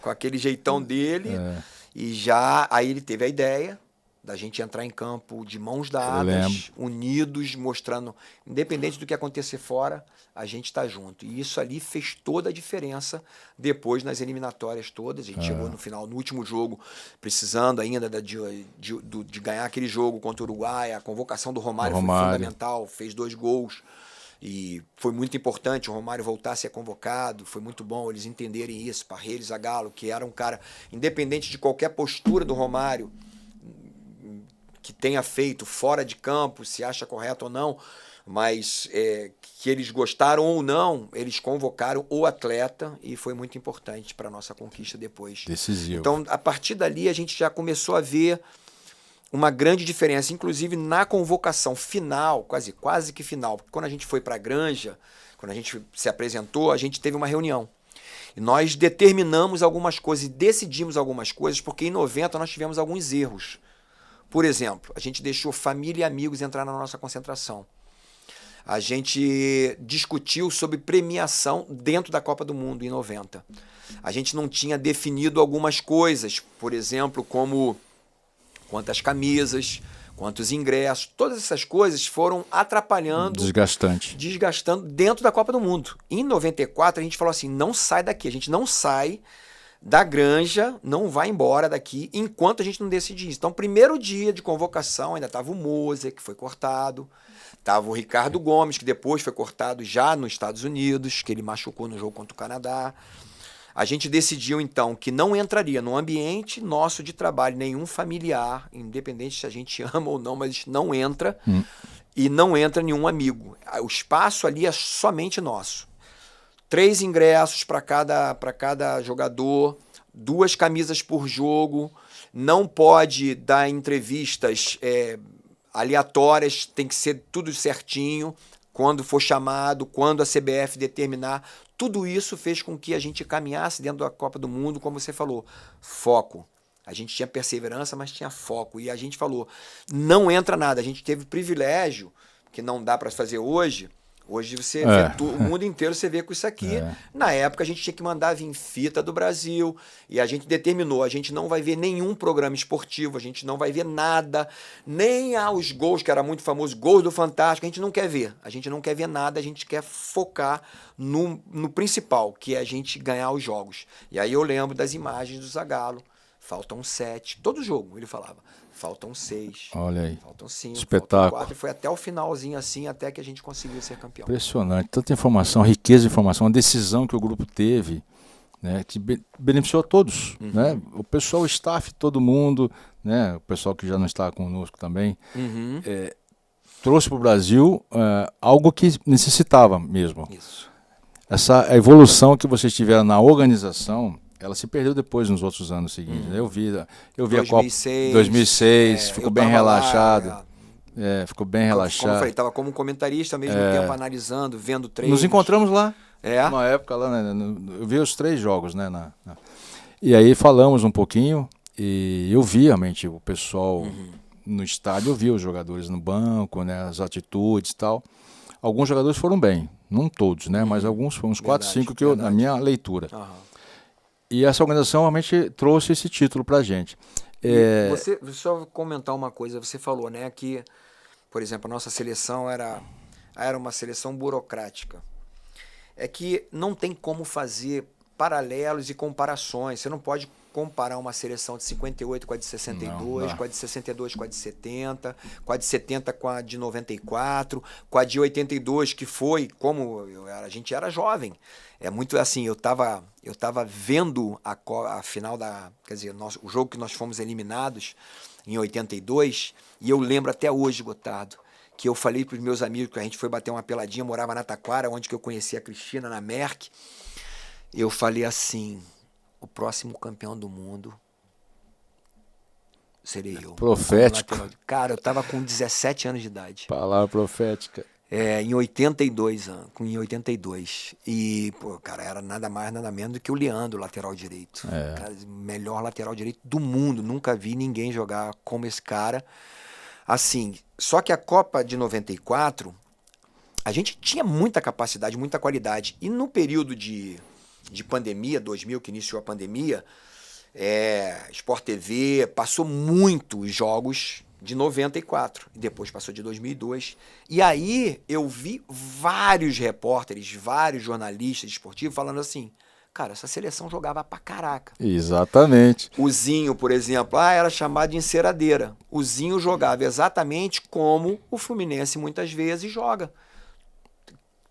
com aquele jeitão dele, e aí ele teve a ideia da gente entrar em campo de mãos dadas, unidos, mostrando, independente do que acontecer fora, a gente está junto. E isso ali fez toda a diferença depois nas eliminatórias todas. A gente chegou no final, no último jogo, precisando ainda de ganhar aquele jogo contra o Uruguai. A convocação do Romário foi fundamental, fez 2 gols. E foi muito importante o Romário voltar a ser convocado, foi muito bom eles entenderem isso, Parreira e Zagallo, que era um cara, independente de qualquer postura do Romário, que tenha feito fora de campo, se acha correto ou não, mas que eles gostaram ou não, eles convocaram o atleta e foi muito importante para a nossa conquista depois. Decisivo. Então, a partir dali, a gente já começou a ver uma grande diferença, inclusive na convocação final, quase que final, porque quando a gente foi para a Granja, quando a gente se apresentou, a gente teve uma reunião. E nós determinamos algumas coisas e decidimos algumas coisas, porque em 90 nós tivemos alguns erros. Por exemplo, a gente deixou família e amigos entrar na nossa concentração. A gente discutiu sobre premiação dentro da Copa do Mundo em 90. A gente não tinha definido algumas coisas, por exemplo, como quantas camisas, quantos ingressos, todas essas coisas foram atrapalhando, desgastando dentro da Copa do Mundo. Em 94 a gente falou assim, não sai daqui, a gente não sai da Granja, não vai embora daqui enquanto a gente não decidir isso. Então, primeiro dia de convocação, ainda estava o Moser, que foi cortado, estava o Ricardo Gomes, que depois foi cortado já nos Estados Unidos, que ele machucou no jogo contra o Canadá. A gente decidiu, então, que não entraria no ambiente nosso de trabalho nenhum familiar, independente se a gente ama ou não, mas não entra, e não entra nenhum amigo. O espaço ali é somente nosso. 3 ingressos para cada jogador, 2 camisas por jogo, não pode dar entrevistas aleatórias, tem que ser tudo certinho, quando for chamado, quando a CBF determinar. Tudo isso fez com que a gente caminhasse dentro da Copa do Mundo, como você falou, foco. A gente tinha perseverança, mas tinha foco. E a gente falou, não entra nada. A gente teve privilégio, que não dá para fazer hoje. Hoje você vê o mundo inteiro, você vê com isso aqui. Na época a gente tinha que mandar vir fita do Brasil e a gente determinou, a gente não vai ver nenhum programa esportivo, a gente não vai ver nada, nem os gols, que era muito famoso, gols do Fantástico, a gente não quer ver. A gente não quer ver nada, a gente quer focar no principal, que é a gente ganhar os jogos. E aí eu lembro das imagens do Zagallo, faltam 7, todo jogo ele falava. Faltam 6. Olha aí. Faltam 5. Espetáculo. Faltam 4. E foi até o finalzinho assim, até que a gente conseguiu ser campeão. Impressionante. Tanta informação, riqueza de informação, a decisão que o grupo teve, né, que beneficiou a todos. Né? O pessoal, o staff, todo mundo, né, o pessoal que já não está conosco também, trouxe para o Brasil algo que necessitava mesmo. Isso. A evolução que vocês tiveram na organização, ela se perdeu depois nos outros anos seguintes. Eu vi 2006, a Copa 2006, ficou bem relaxado. Ficou bem relaxado. Como eu falei, estava como comentarista ao mesmo tempo, analisando, vendo treinos. Nos encontramos lá, uma época lá, né, eu vi os 3 jogos, né? E aí falamos um pouquinho e eu vi realmente o pessoal no estádio, eu vi os jogadores no banco, né, as atitudes e tal. Alguns jogadores foram bem, não todos, né? Mas alguns foram uns 4, 5 que na minha leitura. E essa organização realmente trouxe esse título para a gente. Você, só comentar uma coisa, você falou, né, que, por exemplo, a nossa seleção era uma seleção burocrática. É que não tem como fazer paralelos e comparações. Você não pode comparar uma seleção de 58 com a de 62, com a de 62 com a de 70, com a de 70 com a de 94, com a de 82, que foi, como a gente era jovem. É muito assim, eu tava vendo a final quer dizer, o jogo que nós fomos eliminados em 82, e eu lembro até hoje, Gotardo, que eu falei para os meus amigos, que a gente foi bater uma peladinha, morava na Taquara, onde que eu conheci a Cristina, na Merck. Eu falei assim, o próximo campeão do mundo serei eu. Profético. Cara, eu tava com 17 anos de idade. Palavra profética. Em 82 anos, em 82. E, pô, cara, era nada mais, nada menos do que o Leandro, lateral direito. Cara, melhor lateral direito do mundo. Nunca vi ninguém jogar como esse cara. Assim, só que a Copa de 94, a gente tinha muita capacidade, muita qualidade. E no período de pandemia, 2000, que iniciou a pandemia, Sport TV passou muitos jogos de 94, e depois passou de 2002. E aí eu vi vários repórteres, vários jornalistas esportivos falando assim, cara, essa seleção jogava pra caraca. Exatamente. O Zinho, por exemplo, era chamado de enceradeira. O Zinho jogava exatamente como o Fluminense muitas vezes joga.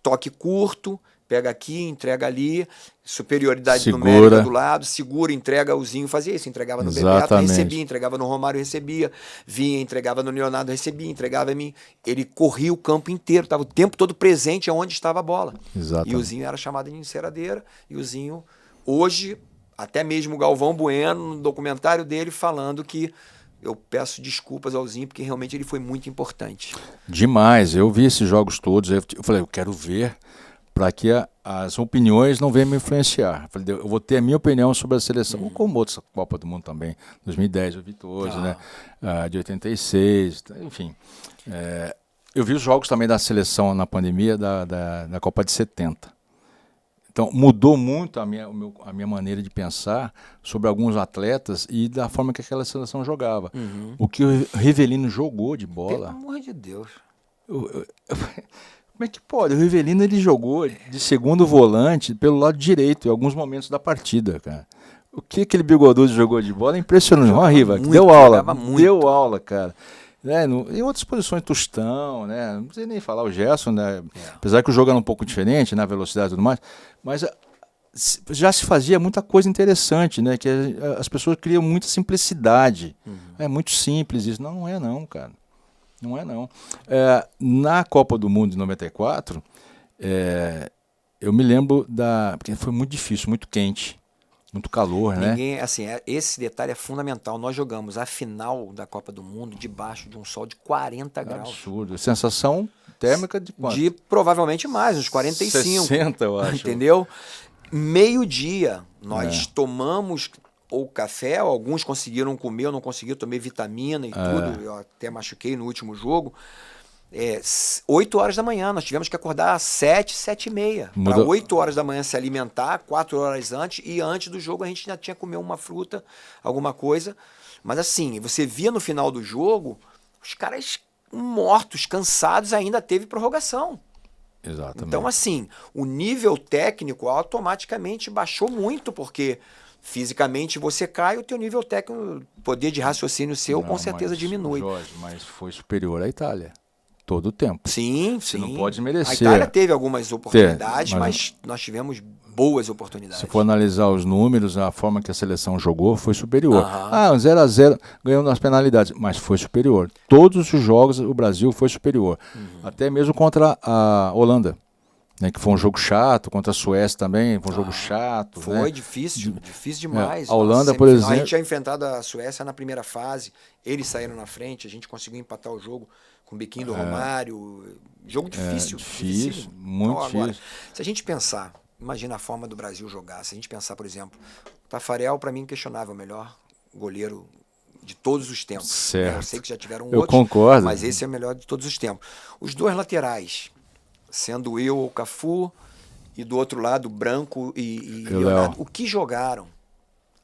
Toque curto, pega aqui, entrega ali, superioridade numérica do lado, segura, entrega o Zinho, fazia isso, entregava no Bebeto, recebia, entregava no Romário, recebia, vinha, entregava no Leonardo, recebia, entregava em mim. Ele corria o campo inteiro, estava o tempo todo presente onde estava a bola. Exatamente. E o Zinho era chamado de enceradeira, e o Zinho, hoje, até mesmo o Galvão Bueno, no documentário dele, falando que eu peço desculpas ao Zinho, porque realmente ele foi muito importante. Demais, eu vi esses jogos todos, eu falei, eu quero ver para que as opiniões não venham me influenciar. Eu falei, eu vou ter a minha opinião sobre a seleção, como outra Copa do Mundo também, 2010 eu vi todos, né? De 86, enfim. Eu vi os jogos também da seleção na pandemia da Copa de 70. Então, mudou muito a minha maneira de pensar sobre alguns atletas e da forma que aquela seleção jogava. O que o Rivelino jogou de bola... Pelo amor de Deus. Como é que pode? O Rivelino ele jogou de segundo volante pelo lado direito em alguns momentos da partida, cara. O que aquele bigodudo jogou de bola é impressionante. Ó, Riva, deu aula, cara. Em outras posições, Tostão, né? Não precisa nem falar o Gerson, né? Apesar que o jogo era um pouco diferente, na velocidade e tudo mais, mas já se fazia muita coisa interessante, né? Que as pessoas criam muita simplicidade. É muito simples isso. Não é não, cara. Não é não. Na Copa do Mundo de 94, eu me lembro porque foi muito difícil, muito quente, muito calor, né? Esse detalhe é fundamental. Nós jogamos a final da Copa do Mundo debaixo de um sol de 40 graus. Absurdo. Sensação térmica de quanto? De provavelmente mais, uns 45. 60, eu acho. Entendeu? Meio-dia, nós tomamos... ou café, alguns conseguiram comer, eu não consegui, eu tomei vitamina e tudo, eu até machuquei no último jogo. 8 horas da manhã, nós tivemos que acordar às 7, 7h30, para 8 horas da manhã se alimentar, 4 horas antes, e antes do jogo a gente já tinha que comer uma fruta, alguma coisa. Mas assim, você via no final do jogo, os caras mortos, cansados, ainda teve prorrogação. Exatamente. Então assim, o nível técnico automaticamente baixou muito, porque... fisicamente você cai, o teu nível técnico, poder de raciocínio seu, com certeza diminui. Jorge, mas foi superior à Itália, todo o tempo. Sim, Você não pode merecer. A Itália teve algumas oportunidades, mas nós tivemos boas oportunidades. Se for analisar os números, a forma que a seleção jogou foi superior. 0-0, ganhou nas penalidades, mas foi superior. Todos os jogos o Brasil foi superior. Até mesmo contra a Holanda. Né, que foi um jogo chato, contra a Suécia também, foi um jogo chato. Foi, né? Difícil demais. A Holanda, por exemplo... A gente tinha enfrentado a Suécia na primeira fase, eles saíram na frente, a gente conseguiu empatar o jogo com o biquinho do Romário. Jogo difícil. Difícil, muito então, agora, difícil. Se a gente pensar, imagina a forma do Brasil jogar, se a gente pensar, por exemplo, Tafarel, para mim, questionável, o melhor goleiro de todos os tempos. Certo. Eu sei que já tiveram outros, concordo. Mas esse é o melhor de todos os tempos. Os dois laterais... sendo eu o Cafu e do outro lado Branco e Leonardo. O que jogaram?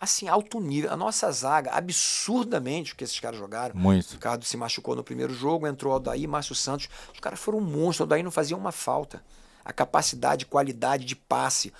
Assim, alto nível. A nossa zaga, absurdamente o que esses caras jogaram. Muito. O Ricardo se machucou no primeiro jogo, entrou o Aldair, Márcio Santos. Os caras foram um monstro. O Aldair não fazia uma falta. A capacidade, qualidade de passe.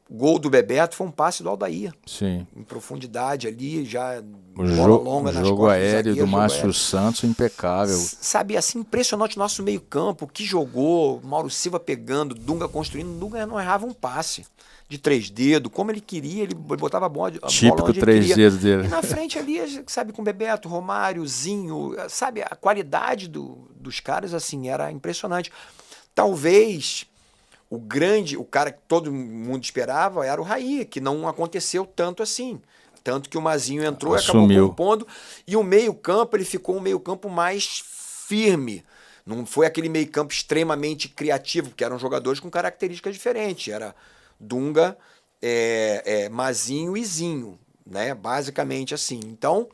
O gol do Bebeto foi um passe do Aldair. Sim. Em profundidade ali, já bola longa nas costas. O jogo aéreo do Márcio Santos, impecável. Sabe, assim, impressionante o nosso meio campo, que jogou, Mauro Silva pegando, Dunga construindo. Dunga não errava um passe de 3 dedos, como ele queria, ele botava a bola típico 3 dedos dele. E na frente ali, sabe, com Bebeto, Romário, Zinho, sabe, a qualidade dos caras, assim, era impressionante. Talvez... o cara que todo mundo esperava era o Raí, que não aconteceu tanto assim. Tanto que o Mazinho entrou Assumiu. e acabou compondo. E o meio-campo, ele ficou um meio-campo mais firme. Não foi aquele meio-campo extremamente criativo, porque eram jogadores com características diferentes. Era Dunga, Mazinho e Zinho, né? Basicamente assim. Então,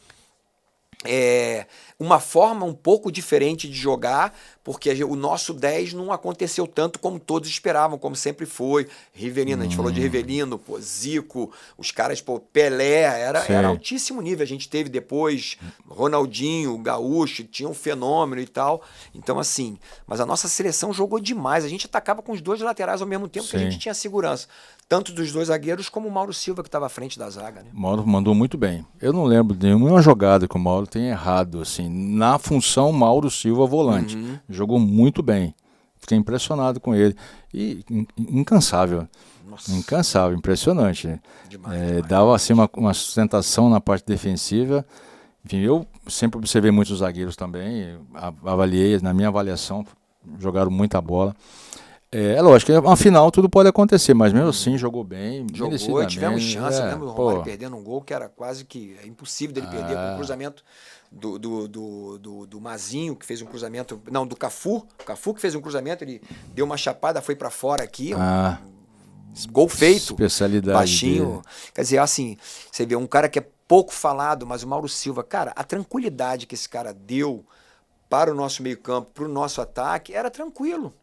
uma forma um pouco diferente de jogar, porque o nosso 10 não aconteceu tanto como todos esperavam, como sempre foi. Rivelino, a gente falou de Rivelino, pô, Zico, os caras, pô, Pelé, era altíssimo nível. A gente teve depois Ronaldinho, Gaúcho, tinha um fenômeno e tal. Então, assim, mas a nossa seleção jogou demais. A gente atacava com os dois laterais ao mesmo tempo, que a gente tinha segurança. Tanto dos dois zagueiros como o Mauro Silva, que estava à frente da zaga. Né? O Mauro mandou muito bem. Eu não lembro de nenhuma jogada que o Mauro tenha errado. Assim, na função Mauro Silva volante. Jogou muito bem. Fiquei impressionado com ele. E incansável. Nossa. Incansável, impressionante. Né? Demais. Dava assim, uma sustentação na parte defensiva. Enfim, eu sempre observei muitos zagueiros também. Avaliei, na minha avaliação, jogaram muita bola. É lógico, afinal tudo pode acontecer, mas mesmo assim jogou bem. Jogou e tivemos chance. Eu lembro do Romário perdendo um gol que era quase que impossível dele perder com o cruzamento do Mazinho, que fez um cruzamento. Não, do Cafu. O Cafu que fez um cruzamento, ele deu uma chapada, foi pra fora aqui. Gol feito. Especialidade. Baixinho. Dele. Quer dizer, assim, você vê um cara que é pouco falado, mas o Mauro Silva, cara, a tranquilidade que esse cara deu para o nosso meio-campo, para o nosso ataque, era tranquilo.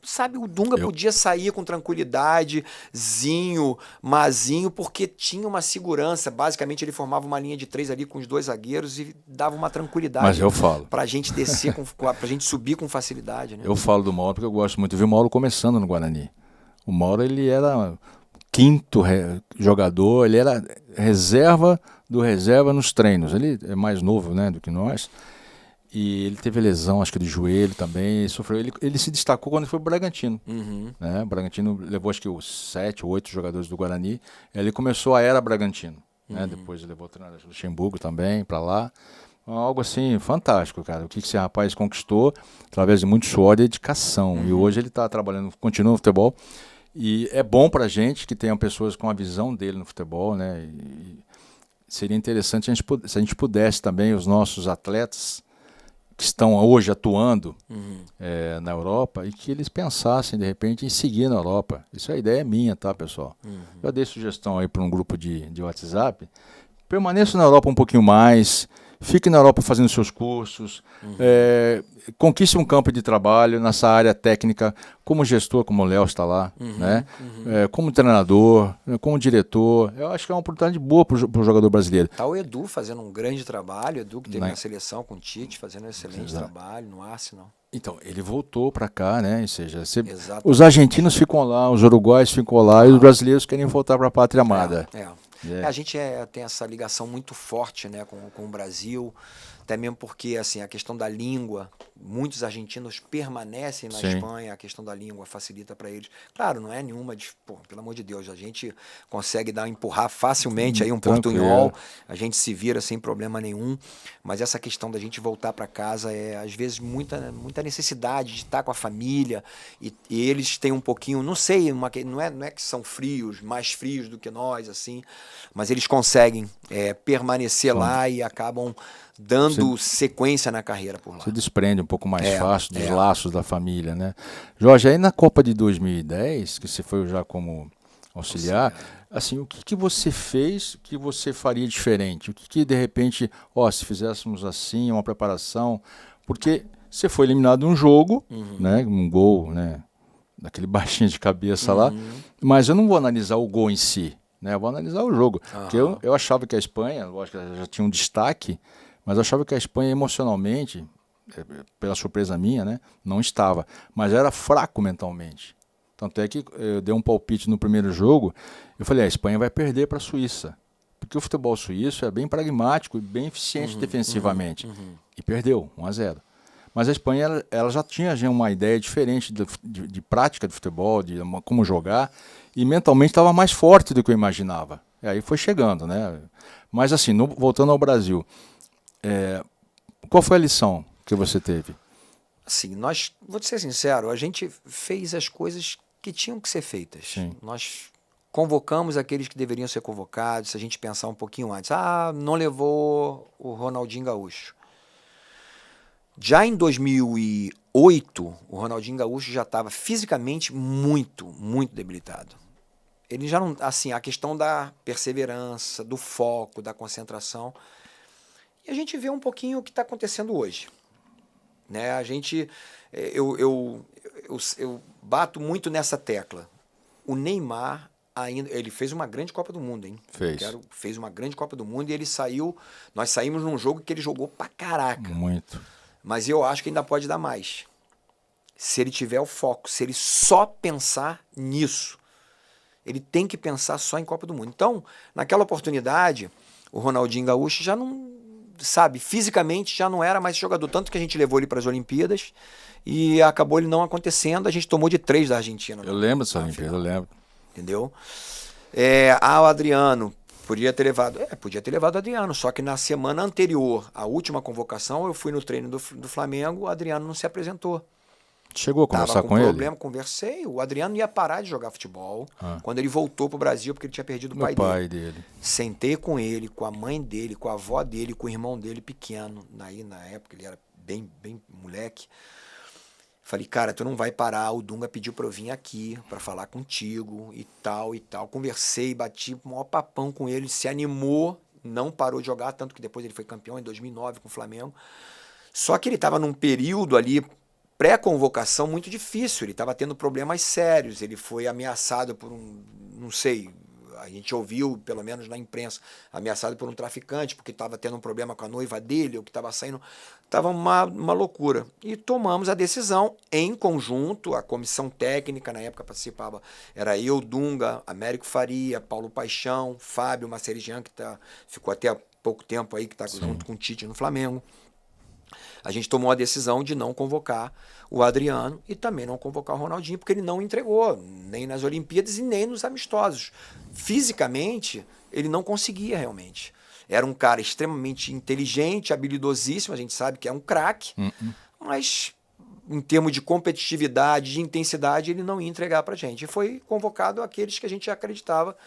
Sabe, o Dunga podia sair com tranquilidade, Zinho, Mazinho, porque tinha uma segurança. Basicamente, ele formava uma linha de 3 ali com os dois zagueiros e dava uma tranquilidade. Mas eu falo. Pra gente descer, pra gente subir com facilidade. Né? Eu falo do Mauro porque eu gosto muito de ver o Mauro começando no Guarani. O Mauro, ele era quinto jogador, ele era reserva do reserva nos treinos. Ele é mais novo, né, do que nós. E ele teve lesão, acho que de joelho também, sofreu. Ele se destacou quando foi pro Bragantino. Né? O Bragantino levou acho que os 7 ou 8 jogadores do Guarani. Ele começou a era Bragantino. Né? Depois levou o treinador do Luxemburgo também para lá. Algo assim, fantástico, cara. O que esse rapaz conquistou através de muito suor e dedicação. E hoje ele está trabalhando, continua no futebol. E é bom pra gente que tenham pessoas com a visão dele no futebol, né? E seria interessante se a gente pudesse também, os nossos atletas que estão hoje atuando na Europa, e que eles pensassem, de repente, em seguir na Europa. Isso é a ideia minha, tá, pessoal? Já dei sugestão aí para um grupo de WhatsApp. Permaneça na Europa um pouquinho mais, fique na Europa fazendo seus cursos, conquiste um campo de trabalho nessa área técnica, como gestor, como o Léo está lá, né? Como treinador, como diretor. Eu acho que é uma oportunidade boa para o jogador brasileiro. Está o Edu fazendo um grande trabalho, o Edu que teve na seleção com o Tite, fazendo um excelente trabalho no Arsenal. Então, ele voltou para cá, né? Ou seja, os argentinos ficam lá, os uruguaios ficam lá, e os brasileiros querem voltar para a pátria amada. A gente tem essa ligação muito forte, né, com o Brasil, até mesmo porque assim, a questão da língua, muitos argentinos permanecem na Espanha, a questão da língua facilita para eles. Claro, não é nenhuma, pelo amor de Deus, a gente consegue empurrar facilmente aí um portunhol, a gente se vira sem problema nenhum, mas essa questão da gente voltar para casa às vezes muita necessidade de estar com a família, e eles têm um pouquinho, não sei, não é que são frios, mais frios do que nós, assim, mas eles conseguem permanecer lá e acabam dando sequência na carreira por lá. Se desprende um pouco mais fácil dos laços da família, né? Jorge, aí na Copa de 2010, que você foi já como auxiliar, assim, o que você fez que você faria diferente? O que de repente, se fizéssemos assim, uma preparação, porque você foi eliminado de um jogo, né? Um gol, né? Daquele baixinho de cabeça lá, mas eu não vou analisar o gol em si, né? Eu vou analisar o jogo, porque eu achava que a Espanha, lógico, já tinha um destaque, mas eu achava que a Espanha emocionalmente, pela surpresa minha, né, não estava, mas era fraco mentalmente. Tanto é que eu dei um palpite no primeiro jogo, eu falei, a Espanha vai perder para a Suíça, porque o futebol suíço é bem pragmático e bem eficiente defensivamente, e perdeu, 1-0. Mas a Espanha ela já tinha uma ideia diferente de prática de futebol, de como jogar, e mentalmente estava mais forte do que eu imaginava. E aí foi chegando, né? Mas assim, voltando ao Brasil, qual foi a lição que você teve? Assim, vou te ser sincero, a gente fez as coisas que tinham que ser feitas. Sim. Nós convocamos aqueles que deveriam ser convocados, se a gente pensar um pouquinho antes. Não levou o Ronaldinho Gaúcho. Já em 2008, o Ronaldinho Gaúcho já estava fisicamente muito, muito debilitado. Ele já não, assim, a questão da perseverança, do foco, da concentração. E a gente vê um pouquinho o que está acontecendo hoje. Né? A gente, eu bato muito nessa tecla. O Neymar ainda, ele fez uma grande Copa do Mundo, hein? Fez uma grande Copa do Mundo e ele saiu. Nós saímos num jogo que ele jogou pra caraca. Muito. Mas eu acho que ainda pode dar mais. Se ele tiver o foco, se ele só pensar nisso. Ele tem que pensar só em Copa do Mundo. Então, naquela oportunidade, o Ronaldinho Gaúcho já não, sabe, fisicamente já não era mais jogador. Tanto que a gente levou ele para as Olimpíadas e acabou ele não acontecendo. A gente tomou de 3 da Argentina. Eu lembro dessa Olimpíada, eu lembro. Entendeu? O Adriano podia ter levado o Adriano, só que na semana anterior à última convocação, eu fui no treino do Flamengo, o Adriano não se apresentou. Chegou a conversar com ele? Problema, conversei. O Adriano ia parar de jogar futebol quando ele voltou pro Brasil, porque ele tinha perdido o pai dele. Sentei com ele, com a mãe dele, com a avó dele, com o irmão dele pequeno. Aí, na época, ele era bem moleque. Falei, cara, tu não vai parar, o Dunga pediu pra eu vir aqui pra falar contigo e tal e tal. Conversei, bati o maior papão com ele, se animou, não parou de jogar, tanto que depois ele foi campeão em 2009 com o Flamengo. Só que ele tava num período ali, pré-convocação, muito difícil, ele tava tendo problemas sérios, ele foi ameaçado por não sei, a gente ouviu, pelo menos na imprensa, ameaçado por um traficante, porque estava tendo um problema com a noiva dele, ou que estava saindo. Estava uma loucura. E tomamos a decisão em conjunto, a comissão técnica, na época participava, era eu, Dunga, Américo Faria, Paulo Paixão, Fábio Macerigian, que ficou até há pouco tempo aí, que está junto com o Tite no Flamengo. A gente tomou a decisão de não convocar o Adriano e também não convocar o Ronaldinho, porque ele não entregou, nem nas Olimpíadas e nem nos amistosos. Fisicamente, ele não conseguia realmente. Era um cara extremamente inteligente, habilidosíssimo, a gente sabe que é um craque, mas em termos de competitividade, de intensidade, ele não ia entregar pra gente. E foi convocado aqueles que a gente acreditava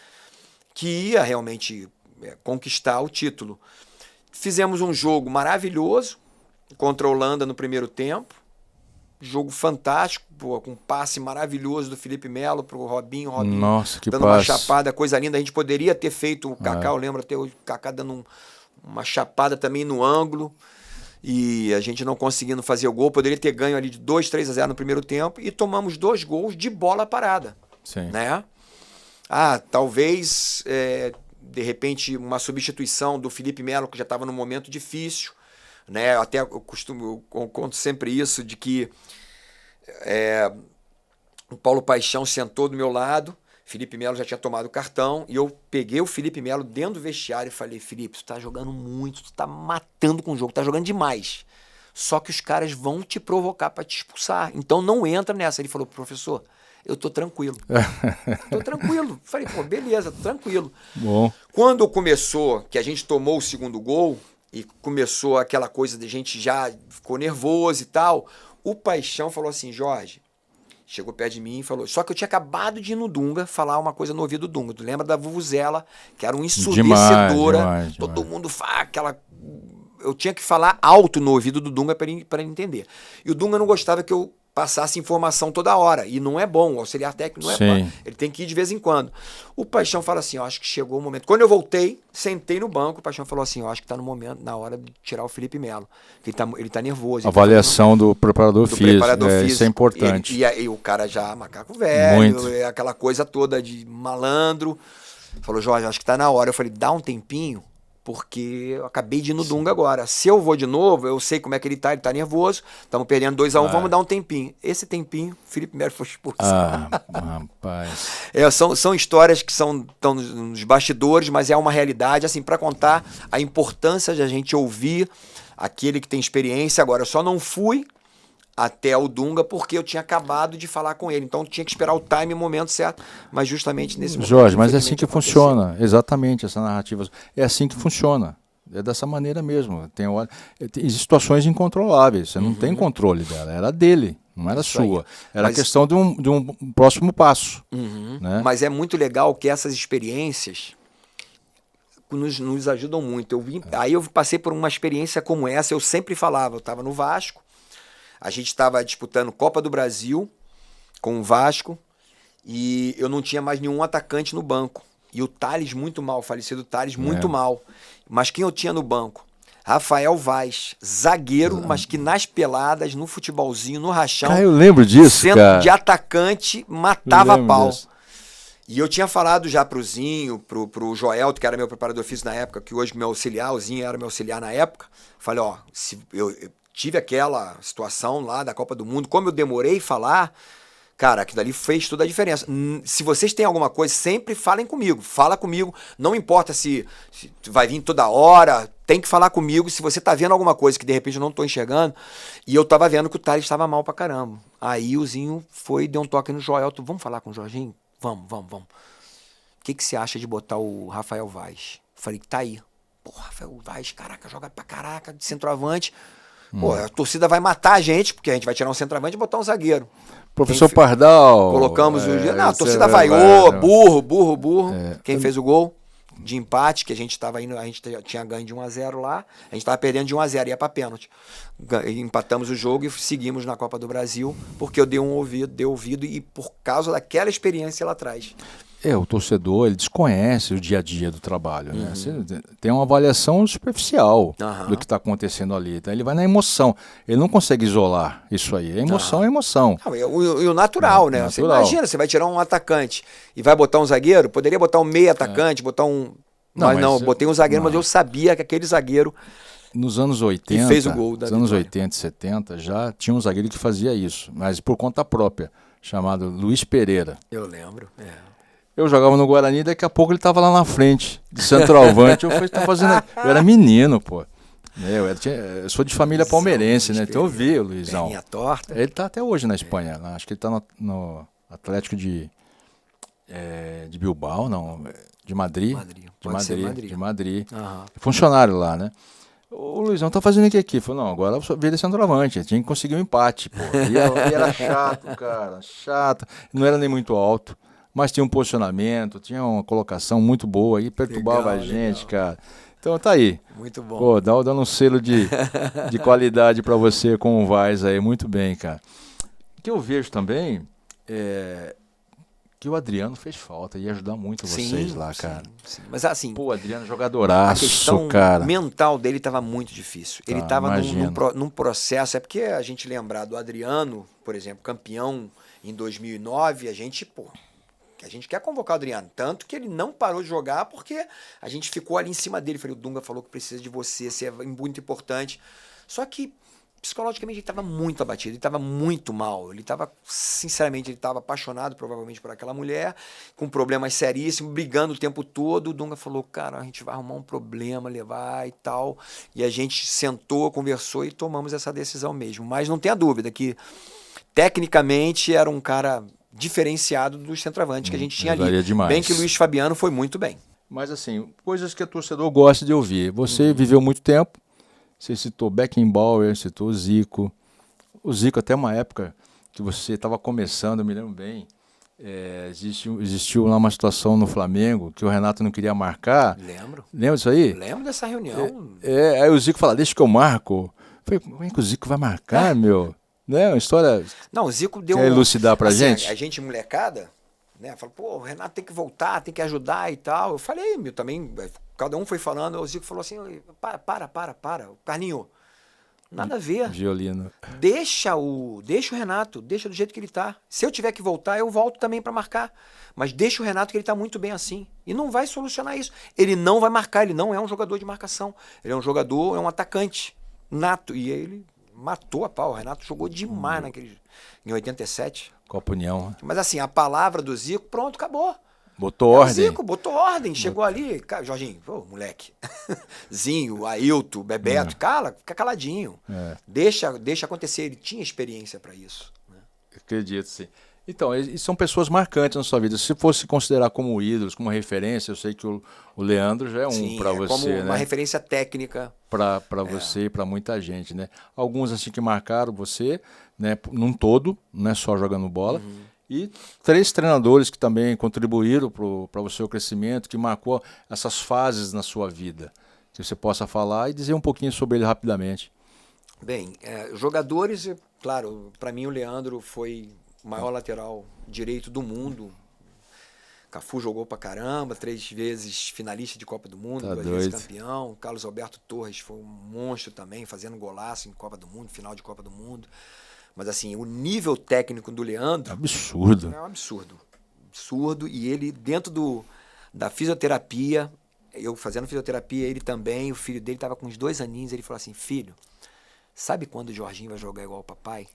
que ia realmente conquistar o título. Fizemos um jogo maravilhoso contra a Holanda no primeiro tempo. Jogo fantástico, com um passe maravilhoso do Felipe Melo pro Robinho. Nossa, que dando passe. Uma chapada, coisa linda. A gente poderia ter feito o Kaká, eu lembro até o Kaká dando uma chapada também no ângulo. E a gente não conseguindo fazer o gol. Poderia ter ganho ali de 2-3-0 no primeiro tempo. E tomamos 2 gols de bola parada. Sim. Né? Talvez, de repente, uma substituição do Felipe Melo, que já estava num momento difícil. Né? Até eu conto sempre isso, de que o Paulo Paixão sentou do meu lado, Felipe Melo já tinha tomado o cartão, e eu peguei o Felipe Melo dentro do vestiário e falei, Felipe, tu tá jogando muito, tu tá matando com o jogo, tá jogando demais. Só que os caras vão te provocar para te expulsar, então não entra nessa. Ele falou, professor, eu tô tranquilo. Tô tranquilo. Falei, pô, beleza, tô tranquilo. Bom. Quando começou, que a gente tomou o segundo gol, e começou aquela coisa de gente já ficou nervoso e tal, o Paixão falou assim, Jorge, chegou perto de mim e falou, só que eu tinha acabado de ir no Dunga falar uma coisa no ouvido do Dunga, tu lembra da Vuvuzela, que era uma ensurdecedora, demais. Todo mundo fala aquela... Eu tinha que falar alto no ouvido do Dunga para ele entender. E o Dunga não gostava que eu passasse informação toda hora, e não é bom, o auxiliar técnico não é bom, ele tem que ir de vez em quando. O Paixão fala assim, acho que chegou o momento. Quando eu voltei, sentei no banco, o Paixão falou assim, acho que está no momento, na hora de tirar o Felipe Melo, que ele tá nervoso. Avaliação do preparador físico, isso é importante. E aí o cara já, macaco velho, aquela coisa toda de malandro, falou, Jorge, acho que está na hora. Eu falei, dá um tempinho, porque eu acabei de ir no Dunga agora. Se eu vou de novo, eu sei como é que ele tá nervoso, estamos perdendo 2-1, vamos dar um tempinho. Esse tempinho, Felipe Melo foi expulso. Rapaz. São histórias que estão nos bastidores, mas é uma realidade, assim, para contar a importância de a gente ouvir aquele que tem experiência. Agora, eu só não fui até o Dunga porque eu tinha acabado de falar com ele, então tinha que esperar o time, o momento certo, mas justamente nesse momento... Jorge, mas é assim que funciona, exatamente, essa narrativa, é assim que funciona, é dessa maneira mesmo, tem situações incontroláveis, você não tem controle dela, era dele, Não era Isso sua. aí. Era Mas- questão de um próximo passo. Uhum. Né? Mas é muito legal que essas experiências nos ajudam muito. Aí eu passei por uma experiência como essa, eu sempre falava, eu estava no Vasco, a gente estava disputando Copa do Brasil com o Vasco e eu não tinha mais nenhum atacante no banco. E o Thales muito mal, o falecido Thales muito mal. Mas quem eu tinha no banco? Rafael Vaz, zagueiro, mas que nas peladas, no futebolzinho, no rachão, Cara, eu lembro disso, centro cara. de atacante, matava Eu lembro pau. disso. E eu tinha falado já pro Zinho, pro Joelto, que era meu preparador físico na época, que hoje meu auxiliar, o Zinho era meu auxiliar na época. Falei, ó, se eu tive aquela situação lá da Copa do Mundo, como eu demorei a falar, cara, aquilo ali fez toda a diferença. Se vocês têm alguma coisa, sempre falem comigo. Fala comigo, não importa se vai vir toda hora, tem que falar comigo. Se você tá vendo alguma coisa que de repente eu não tô enxergando, e eu tava vendo que o Thales estava mal pra caramba. Aí o Zinho foi, deu um toque no Joelto, vamos falar com o Jorginho? Vamos. O que você acha de botar o Rafael Vaz? Falei, tá aí. Pô, Rafael Vaz, caraca, joga pra caraca de centroavante. Pô, a torcida vai matar a gente, porque a gente vai tirar um centroavante e botar um zagueiro. Professor Pardal. Colocamos o... Não, a torcida vaiou, burro. Quem fez o gol de empate, que a gente tava indo, a gente tinha ganho de 1-0 lá, a gente tava perdendo de 1-0, ia pra pênalti. Empatamos o jogo e seguimos na Copa do Brasil, porque eu dei ouvido e por causa daquela experiência lá atrás. O torcedor, ele desconhece o dia a dia do trabalho, né? Você tem uma avaliação superficial do que está acontecendo ali. Então ele vai na emoção. Ele não consegue isolar isso aí. A emoção é emoção. Não, e o natural, né? Você imagina, você vai tirar um atacante e vai botar um zagueiro, poderia botar um meio atacante, botar um... Mas não, botei um zagueiro, mas eu sabia que aquele zagueiro... Nos anos 80, que fez o gol da nos anos vitória. 80 e 70, já tinha um zagueiro que fazia isso, mas por conta própria, chamado Luiz Pereira. Eu lembro, Eu jogava no Guarani, daqui a pouco ele estava lá na frente, de centroavante. Eu falei, tá fazendo... Eu era menino, pô. Eu sou de família palmeirense, né? Então eu vi o Luizão. Perninha torta. Ele tá até hoje na Espanha. Acho que ele tá no Atlético de Bilbao, não. De Madrid. De Madrid. Funcionário lá, né? O Luizão tá fazendo o que aqui? Falei, não, agora eu vira centroavante. Tinha que conseguir um empate, pô. E era chato, cara. Chato. Não era nem muito alto. Mas tinha um posicionamento, tinha uma colocação muito boa e perturbava a gente, cara. Então tá aí. Muito bom. Pô, dando um selo de qualidade para você com o Vaz aí. Muito bem, cara. O que eu vejo também é que o Adriano fez falta. Ia ajudar muito vocês lá, cara. Sim. Mas assim... Pô, Adriano jogadoraço, a questão cara. mental dele estava muito difícil. Ele estava num processo... É porque a gente lembrar do Adriano, por exemplo, campeão em 2009, a gente quer convocar o Adriano. Tanto que ele não parou de jogar porque a gente ficou ali em cima dele. Falei, o Dunga falou que precisa de você é muito importante. Só que, psicologicamente, ele estava muito abatido. Ele estava muito mal. Ele estava, sinceramente, ele estava apaixonado, provavelmente, por aquela mulher, com problemas seríssimos, brigando o tempo todo. O Dunga falou, cara, a gente vai arrumar um problema, levar e tal. E a gente sentou, conversou e tomamos essa decisão mesmo. Mas não tenha dúvida que, tecnicamente, era um cara... diferenciado dos centroavantes que a gente tinha ali. Demais. Bem que o Luiz Fabiano foi muito bem. Mas assim, coisas que o torcedor gosta de ouvir. Você viveu muito tempo, você citou Beckenbauer, citou o Zico. O Zico até uma época que você estava começando, eu me lembro bem, existiu lá uma situação no Flamengo que o Renato não queria marcar. Lembro. Lembra disso aí? Lembro dessa reunião. Aí o Zico fala, deixa que eu marco. Eu falei, como é que o Zico vai marcar, meu? Né? Uma história... Não, o Zico deu... Quer elucidar pra assim, gente? A gente molecada, né? Falou, pô, o Renato tem que voltar, tem que ajudar e tal. Eu falei, meu, também, cada um foi falando, o Zico falou assim, para, o Carlinho, nada a ver. Violino. Deixa o Renato, deixa do jeito que ele tá. Se eu tiver que voltar, eu volto também para marcar. Mas deixa o Renato que ele tá muito bem assim. E não vai solucionar isso. Ele não vai marcar, ele não é um jogador de marcação. Ele é um jogador, é um atacante nato. E ele matou a pau. O Renato jogou demais em 87. Copa União. Mas assim, a palavra do Zico, pronto, acabou. Botou ordem. Zico botou ordem, chegou ali, cara, Jorginho, moleque, Zinho, Ailton, Bebeto, fica caladinho, deixa acontecer, ele tinha experiência para isso. Né? Acredito, sim. Então, e são pessoas marcantes na sua vida. Se fosse considerar como ídolos, como referência, eu sei que o Leandro já é um para você, como uma né? referência técnica. Para você e para muita gente, né? Alguns assim que marcaram você, né? Num todo, não é só jogando bola. E 3 treinadores que também contribuíram para o seu crescimento, que marcou essas fases na sua vida. Que você possa falar e dizer um pouquinho sobre ele rapidamente. Bem, jogadores, claro, para mim o Leandro foi o maior lateral direito do mundo. Cafu jogou pra caramba, 3 vezes finalista de Copa do Mundo, 2 vezes campeão. Carlos Alberto Torres foi um monstro também, fazendo golaço em Copa do Mundo, final de Copa do Mundo. Mas assim, o nível técnico do Leandro... Absurdo. É um absurdo. Absurdo. E ele, dentro da fisioterapia, eu fazendo fisioterapia, ele também, o filho dele estava com uns 2 aninhos, ele falou assim, filho, sabe quando o Jorginho vai jogar igual o papai?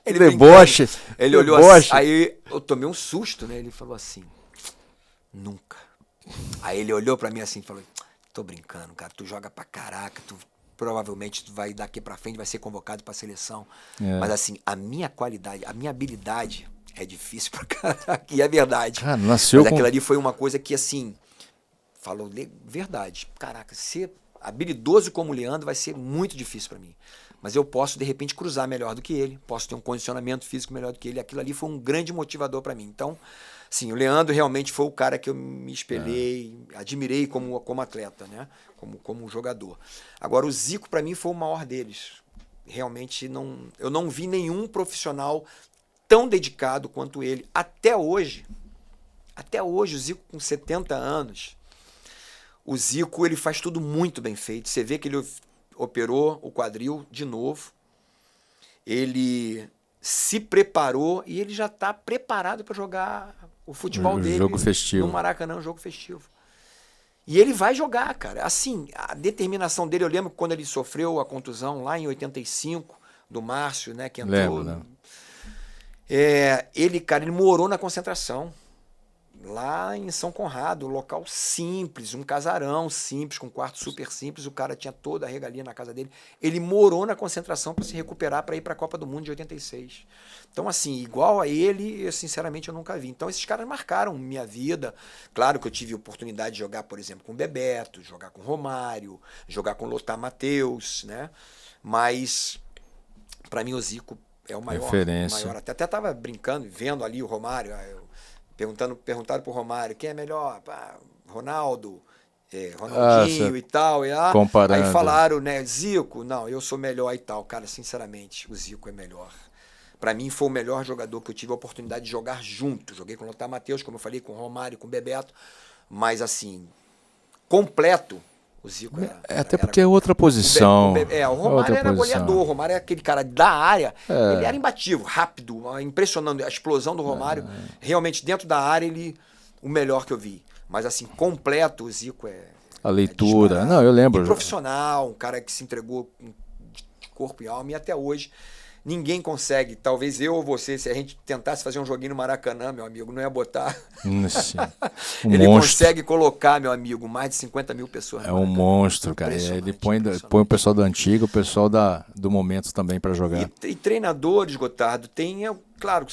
Ele deboche. Ele olhou assim, aí eu tomei um susto, né? Ele falou assim, nunca. Aí ele olhou pra mim assim e falou, tô brincando, cara, tu joga pra caraca, tu provavelmente tu vai daqui pra frente, vai ser convocado pra seleção. Mas assim, a minha qualidade, a minha habilidade é difícil pra caraca, e é verdade. Cara, nasceu mas aquilo ali foi uma coisa que assim, falou, verdade, caraca, ser habilidoso como o Leandro vai ser muito difícil para mim. Mas eu posso, de repente, cruzar melhor do que ele, posso ter um condicionamento físico melhor do que ele. Aquilo ali foi um grande motivador para mim. Então, sim, o Leandro realmente foi o cara que eu me espelhei, admirei como atleta, né? Como jogador. Agora, o Zico, para mim, foi o maior deles. Realmente, eu não vi nenhum profissional tão dedicado quanto ele. Até hoje, o Zico com 70 anos... O Zico, ele faz tudo muito bem feito. Você vê que ele operou o quadril de novo. Ele se preparou e ele já está preparado para jogar o futebol dele jogo festivo. No Maracanã, um jogo festivo. E ele vai jogar, cara. Assim, a determinação dele, eu lembro quando ele sofreu a contusão lá em 85, do Márcio, né, que entrou. Lembro, né? Ele morou na concentração. Lá em São Conrado, um local simples, um casarão simples, com um quarto super simples, o cara tinha toda a regalia na casa dele. Ele morou na concentração para se recuperar para ir para a Copa do Mundo de 86. Então, assim, igual a ele, eu, sinceramente, eu nunca vi. Então, esses caras marcaram minha vida. Claro que eu tive oportunidade de jogar, por exemplo, com o Bebeto, jogar com o Romário, jogar com o Lothar Matheus, né? Mas, para mim, o Zico é o maior. Referência. Até estava brincando, vendo ali o Romário, Perguntaram pro Romário, quem é melhor? Ronaldo, Ronaldinho e tal. Comparando. Aí falaram, né, Zico? Não, eu sou melhor e tal. Cara, sinceramente, o Zico é melhor. Para mim, foi o melhor jogador que eu tive a oportunidade de jogar junto. Joguei com o Lothar Matheus, como eu falei, com o Romário, com o Bebeto. Mas, assim, completo, o Zico até porque é outra posição. O Romário era goleador, o Romário é aquele cara da área, ele era imbatível, rápido, impressionante. A explosão do Romário, realmente dentro da área, o melhor que eu vi. Mas assim, completo, o Zico a leitura, não, eu lembro. Profissional, um cara que se entregou de corpo e alma, e até hoje ninguém consegue, talvez eu ou você, se a gente tentasse fazer um joguinho no Maracanã, meu amigo, não ia botar. Ele consegue colocar, meu amigo, mais de 50 mil pessoas. É um monstro, cara. Ele põe o pessoal do antigo, o pessoal do momento também para jogar. E treinadores, Gotardo, claro,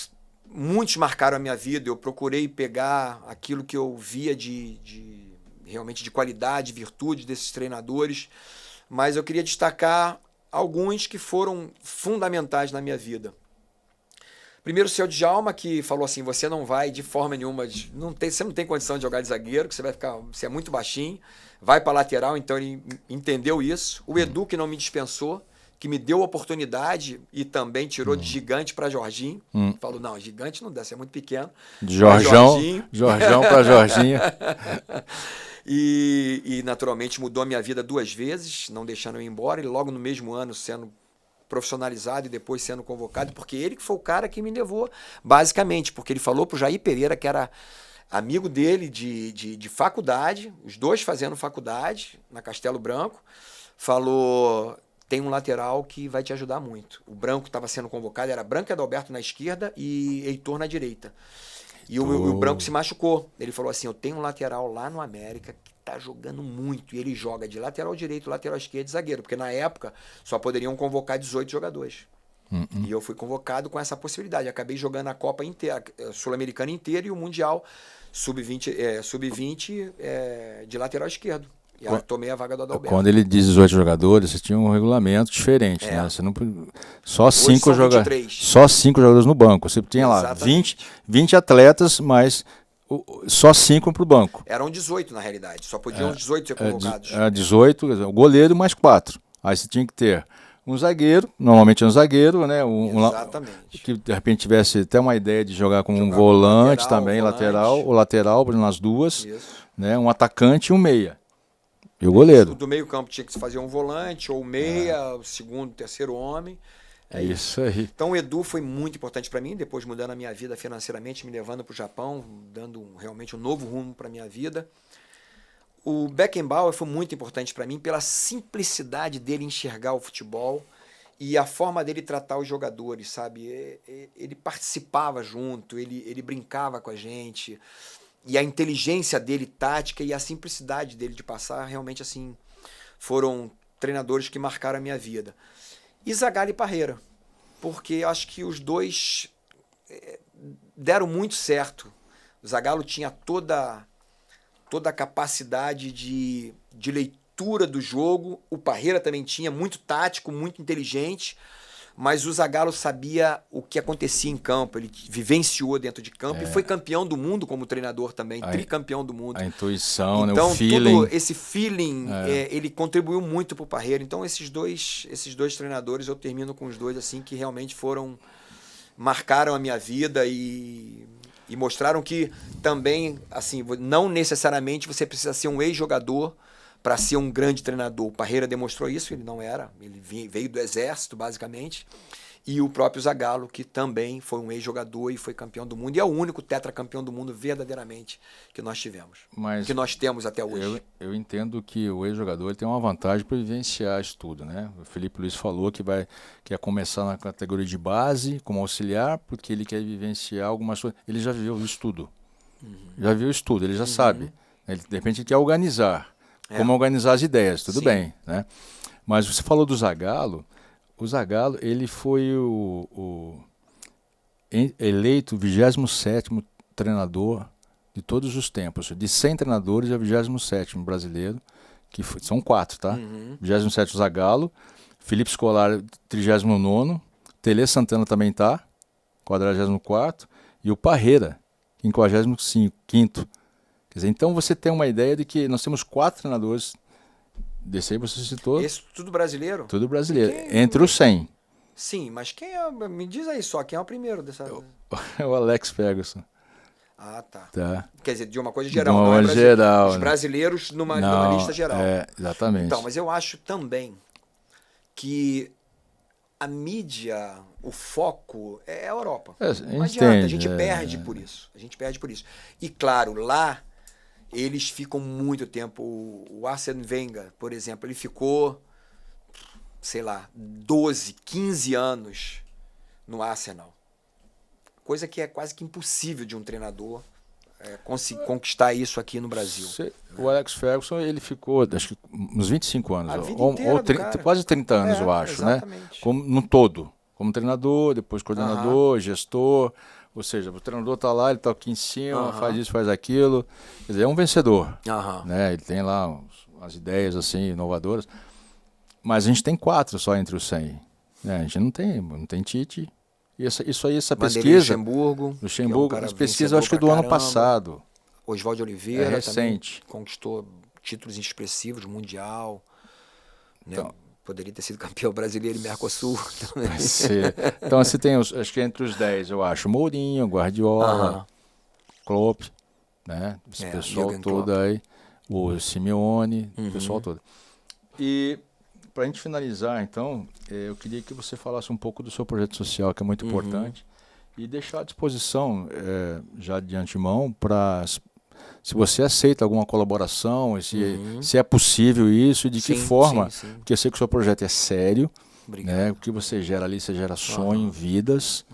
muitos marcaram a minha vida. Eu procurei pegar aquilo que eu via realmente de qualidade, virtude desses treinadores, mas eu queria destacar alguns que foram fundamentais na minha vida. Primeiro, o seu Djalma, que falou assim, você não vai de forma nenhuma, você não tem condição de jogar de zagueiro, que você é muito baixinho, vai para lateral, então ele entendeu isso. O Edu, que não me dispensou, que me deu oportunidade e também tirou de gigante para Jorginho. Falou, não, gigante não dá, você é muito pequeno. Jorjão para Jorginho. E naturalmente mudou a minha vida 2 vezes, não deixando eu ir embora, e logo no mesmo ano sendo profissionalizado e depois sendo convocado, porque ele que foi o cara que me levou, basicamente, porque ele falou pro Jair Pereira, que era amigo dele de faculdade, os dois fazendo faculdade na Castelo Branco, falou, tem um lateral que vai te ajudar muito. O Branco estava sendo convocado, era Branco e Adalberto na esquerda e Heitor na direita. E o Branco se machucou. Ele falou assim, eu tenho um lateral lá no América que tá jogando muito. E ele joga de lateral direito, lateral esquerdo e zagueiro. Porque na época só poderiam convocar 18 jogadores. E eu fui convocado com essa possibilidade. Acabei jogando a Copa inteira, a Sul-Americana inteira e o Mundial Sub-20 de lateral esquerdo. E aí tomei a vaga do Adalberto. Quando ele diz 18 jogadores, você tinha um regulamento diferente, né? Você não só 5 jogadores no banco. Você tinha lá 20 atletas, mas só 5 para o banco. Eram 18 na realidade, só podiam 18 ser convocados. Era 18, o goleiro mais 4. Aí você tinha que ter um zagueiro, normalmente é um zagueiro, né? Exatamente. Que de repente tivesse até uma ideia de jogar como um volante também, lateral nas duas, né? Um atacante e um meia. E o goleiro. Do meio campo tinha que se fazer um volante, ou meia, o segundo, terceiro homem. É isso aí. Então o Edu foi muito importante para mim, depois mudando a minha vida financeiramente, me levando para o Japão, dando realmente um novo rumo para a minha vida. O Beckenbauer foi muito importante para mim pela simplicidade dele enxergar o futebol e a forma dele tratar os jogadores, sabe? Ele participava junto, ele brincava com a gente. E a inteligência dele, tática, e a simplicidade dele de passar, realmente assim, foram treinadores que marcaram a minha vida. E Zagallo e Parreira, porque acho que os dois deram muito certo. O Zagallo tinha toda a capacidade de leitura do jogo, o Parreira também tinha, muito tático, muito inteligente, mas o Zagallo sabia o que acontecia em campo, ele vivenciou dentro de campo e foi campeão do mundo como treinador também, tricampeão do mundo. A intuição, então, o feeling. Todo esse feeling, ele contribuiu muito para o Parreira. Então, esses dois treinadores, eu termino com os dois assim que realmente marcaram a minha vida e mostraram que também, assim, não necessariamente você precisa ser um ex-jogador para ser um grande treinador. O Parreira demonstrou isso, ele não era, ele veio do exército, basicamente, e o próprio Zagallo, que também foi um ex-jogador e foi campeão do mundo, e é o único tetracampeão do mundo verdadeiramente que nós tivemos, que nós temos até hoje. Eu entendo que o ex-jogador tem uma vantagem para vivenciar isso tudo, né? O Felipe Luiz falou que quer começar na categoria de base, como auxiliar, porque ele quer vivenciar algumas coisas. Ele já viveu isso tudo. Já viu isso tudo, ele já sabe. Ele, de repente, ele quer organizar. Como organizar as ideias, tudo bem, né? Mas você falou do Zagallo. O Zagallo, ele foi eleito o 27º treinador de todos os tempos. De 100 treinadores, é o 27º brasileiro, são 4, tá? 27º Zagallo, Felipe Scolari, 39º, Tele Santana também tá, 44º, e o Parreira, 55º. Quer dizer, então você tem uma ideia de que nós temos 4 treinadores, desse aí você citou. Esse tudo brasileiro? Tudo brasileiro, entre os 100. Sim, mas quem é, me diz aí só, quem é o primeiro dessa... O Alex Ferguson. Ah, tá. Tá. Quer dizer, de uma coisa geral, não é geral. Os brasileiros numa lista geral. Exatamente. Então, mas eu acho também que a mídia, o foco é a Europa. Não adianta, a gente perde por isso. A gente perde por isso. E claro, lá eles ficam muito tempo. O Arsene Wenger, por exemplo, ele ficou, sei lá, 12, 15 anos no Arsenal. Coisa que é quase que impossível de um treinador conseguir conquistar isso aqui no Brasil. O Alex Ferguson, ele ficou, acho que uns 25 anos, a vida inteira quase 30 anos, eu acho, exatamente. né? No todo. Como treinador, depois coordenador, gestor. Ou seja, o treinador está lá, ele está aqui em cima, faz isso, faz aquilo. Quer dizer, é um vencedor. Né? Ele tem lá as ideias assim, inovadoras. Mas a gente tem 4 só entre os 100. Né? A gente não tem Tite. Isso aí, essa pesquisa... Luxemburgo, essa pesquisa eu acho que é do ano passado. Oswaldo Oliveira recente. Também conquistou títulos expressivos, Mundial. Né? Então, poderia ter sido campeão brasileiro e Mercosul também. Então, assim, tem acho que entre os 10, eu acho, Mourinho, Guardiola, Klopp, né? Esse pessoal todo aí, o Simeone, o pessoal todo. E, para a gente finalizar, então, eu queria que você falasse um pouco do seu projeto social, que é muito importante, e deixar à disposição, já de antemão, para... Se você aceita alguma colaboração, se é possível isso, e de que forma, porque eu sei que o seu projeto é sério, né? O que você gera ali, você gera sonho, vidas,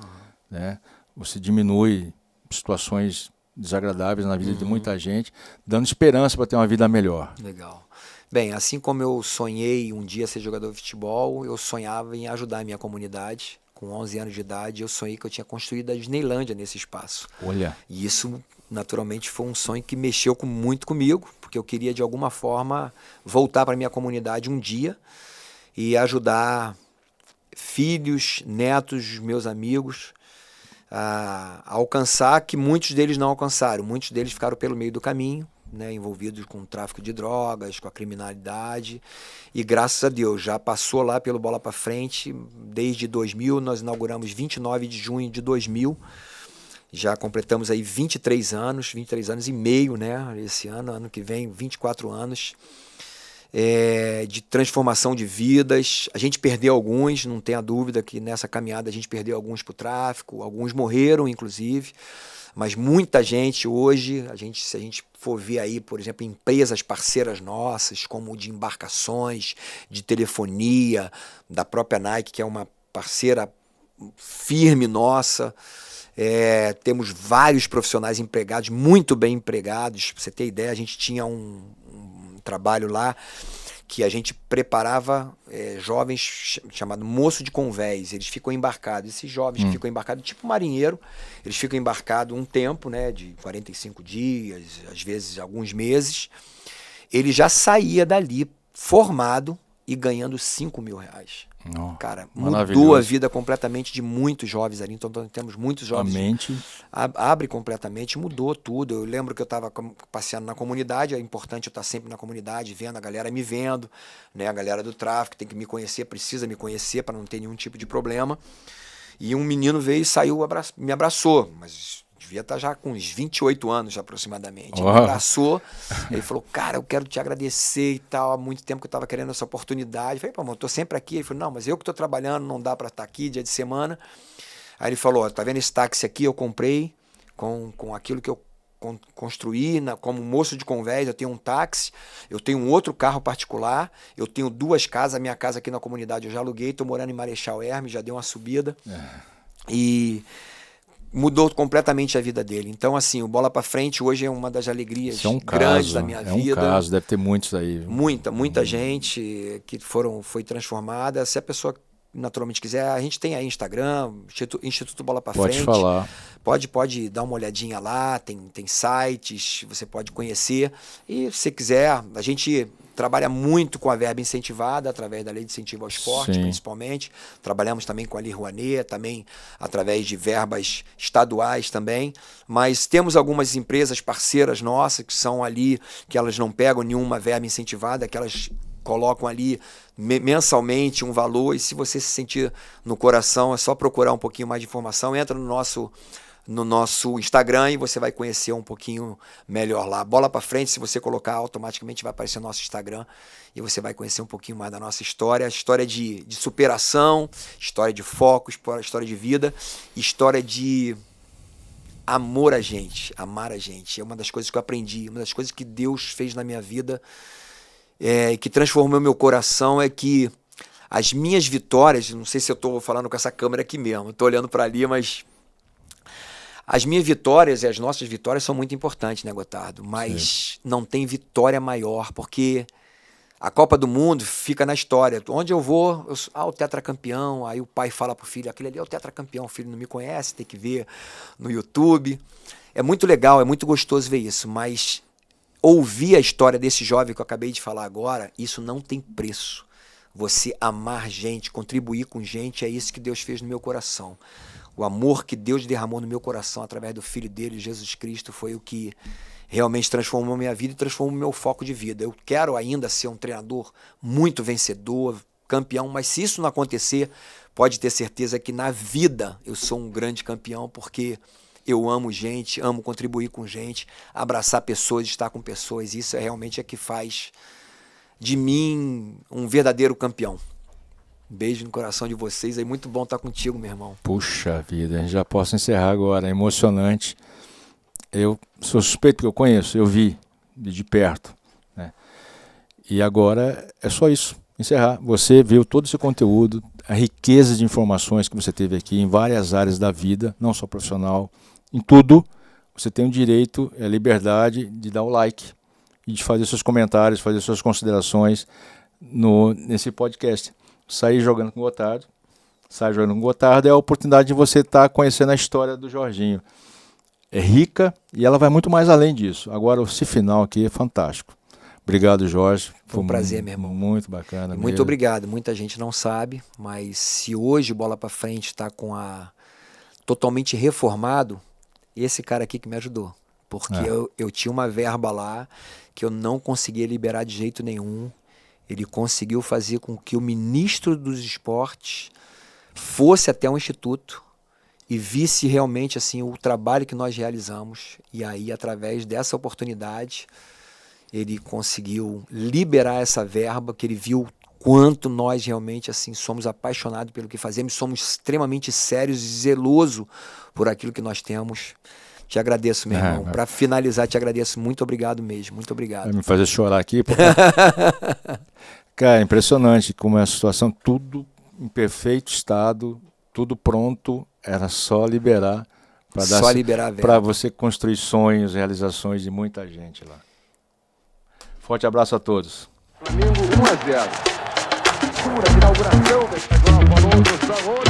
né? Você diminui situações desagradáveis na vida de muita gente, dando esperança para ter uma vida melhor. Legal. Bem, assim como eu sonhei um dia ser jogador de futebol, eu sonhava em ajudar a minha comunidade com 11 anos de idade, eu sonhei que eu tinha construído a Disneylândia nesse espaço. Olha. E isso, naturalmente, foi um sonho que mexeu muito comigo, porque eu queria, de alguma forma, voltar para a minha comunidade um dia e ajudar filhos, netos, meus amigos, a alcançar que muitos deles não alcançaram. Muitos deles ficaram pelo meio do caminho, né, envolvidos com o tráfico de drogas, com a criminalidade, e graças a Deus já passou lá pelo Bola para Frente. Desde 2000, nós inauguramos 29 de junho de 2000, já completamos aí 23 anos e meio, né, esse ano que vem 24 anos de transformação de vidas. A gente perdeu alguns, não tenha dúvida que nessa caminhada a gente perdeu alguns para o tráfico, alguns morreram inclusive, mas muita gente hoje, se a gente for ver aí, por exemplo, empresas parceiras nossas, como de embarcações, de telefonia, da própria Nike, que é uma parceira firme nossa, temos vários profissionais empregados, muito bem empregados. Pra você ter ideia, a gente tinha um trabalho lá que a gente preparava jovens chamado moço de convés. Eles ficam embarcados. Esses jovens que ficam embarcados, tipo marinheiro, eles ficam embarcados um tempo, né, de 45 dias, às vezes alguns meses. Ele já saía dali formado e ganhando R$5.000. Cara, mudou a vida completamente de muitos jovens ali. Então temos muitos jovens. A mente abre completamente, mudou tudo. Eu lembro que eu estava passeando na comunidade. É importante eu estar sempre na comunidade, vendo a galera me vendo, né? A galera do tráfico tem que me conhecer, precisa me conhecer para não ter nenhum tipo de problema. E um menino veio e saiu, me abraçou, mas devia estar já com uns 28 anos aproximadamente. Ele me abraçou, ele falou, cara, eu quero te agradecer e tal, há muito tempo que eu estava querendo essa oportunidade. Eu falei, pô, eu estou sempre aqui. Ele falou, não, mas eu que estou trabalhando, não dá para estar aqui dia de semana. Aí ele falou, tá vendo esse táxi aqui? Eu comprei com aquilo que eu construí como moço de convés. Eu tenho um táxi, eu tenho um outro carro particular, eu tenho 2 casas. A minha casa aqui na comunidade eu já aluguei, estou morando em Marechal Hermes, já dei uma subida. E mudou completamente a vida dele. Então, assim, o Bola para Frente hoje é uma das alegrias grandes da minha vida. É um caso, deve ter muitos aí. Muita gente que foi transformada. Se a pessoa naturalmente quiser, a gente tem aí Instagram, Instituto Bola para Frente. Pode falar. Pode dar uma olhadinha lá, tem sites, você pode conhecer. E se quiser, a gente trabalha muito com a verba incentivada, através da Lei de Incentivo ao Esporte, principalmente. Trabalhamos também com a Lei Rouanet, também através de verbas estaduais também. Mas temos algumas empresas parceiras nossas que são ali, que elas não pegam nenhuma verba incentivada, que elas colocam ali mensalmente um valor. E se você se sentir no coração, é só procurar um pouquinho mais de informação. Entra no nosso Instagram e você vai conhecer um pouquinho melhor lá. Bola para Frente, se você colocar, automaticamente vai aparecer o nosso Instagram e você vai conhecer um pouquinho mais da nossa história. História de superação, história de foco, história de vida, história de amor a gente, amar a gente. É uma das coisas que eu aprendi, uma das coisas que Deus fez na minha vida, que transformou meu coração, é que as minhas vitórias, não sei se eu estou falando com essa câmera aqui mesmo, estou olhando para ali, mas as minhas vitórias e as nossas vitórias são muito importantes, né, Gotardo? Mas não tem vitória maior, porque a Copa do Mundo fica na história. Onde eu vou, o tetracampeão, aí o pai fala pro filho, aquele ali é o tetracampeão, o filho não me conhece, tem que ver no YouTube. É muito legal, é muito gostoso ver isso, mas ouvir a história desse jovem que eu acabei de falar agora, isso não tem preço. Você amar gente, contribuir com gente, é isso que Deus fez no meu coração. O amor que Deus derramou no meu coração através do Filho dele, Jesus Cristo, foi o que realmente transformou minha vida e transformou meu foco de vida. Eu quero ainda ser um treinador muito vencedor, campeão, mas se isso não acontecer, pode ter certeza que na vida eu sou um grande campeão, porque eu amo gente, amo contribuir com gente, abraçar pessoas, estar com pessoas. Isso realmente é que faz de mim um verdadeiro campeão. Um beijo no coração de vocês. É muito bom estar contigo, meu irmão. Puxa vida, já posso encerrar agora. É emocionante. Eu sou suspeito porque eu conheço, eu vi de perto, né? E agora é só isso, encerrar. Você viu todo esse conteúdo, a riqueza de informações que você teve aqui em várias áreas da vida, não só profissional, em tudo. Você tem o direito, a liberdade de dar o like e de fazer seus comentários, fazer suas considerações nesse podcast. Sair jogando com o Gotardo, sai jogando com Gotardo, é a oportunidade de você estar conhecendo a história do Jorginho. É rica e ela vai muito mais além disso. Agora, esse final aqui é fantástico. Obrigado, Jorge. Foi um prazer, meu irmão. Muito bacana. Muito obrigado. Muita gente não sabe, mas se hoje Bola para Frente está totalmente reformado, esse cara aqui que me ajudou. Porque eu tinha uma verba lá que eu não conseguia liberar de jeito nenhum. Ele conseguiu fazer com que o ministro dos esportes fosse até o instituto e visse realmente assim o trabalho que nós realizamos. E aí, através dessa oportunidade, ele conseguiu liberar essa verba, que ele viu quanto nós realmente assim somos apaixonados pelo que fazemos, somos extremamente sérios e zelosos por aquilo que nós temos. Te agradeço, meu irmão. Para finalizar, te agradeço. Muito obrigado mesmo. Muito obrigado. Vai me fazer chorar aqui. Cara, impressionante como é a situação. Tudo em perfeito estado, tudo pronto. Era só liberar. Para você construir sonhos, realizações de muita gente lá. Forte abraço a todos. Flamengo 1-0. Inauguração da estadual, falou do Savone.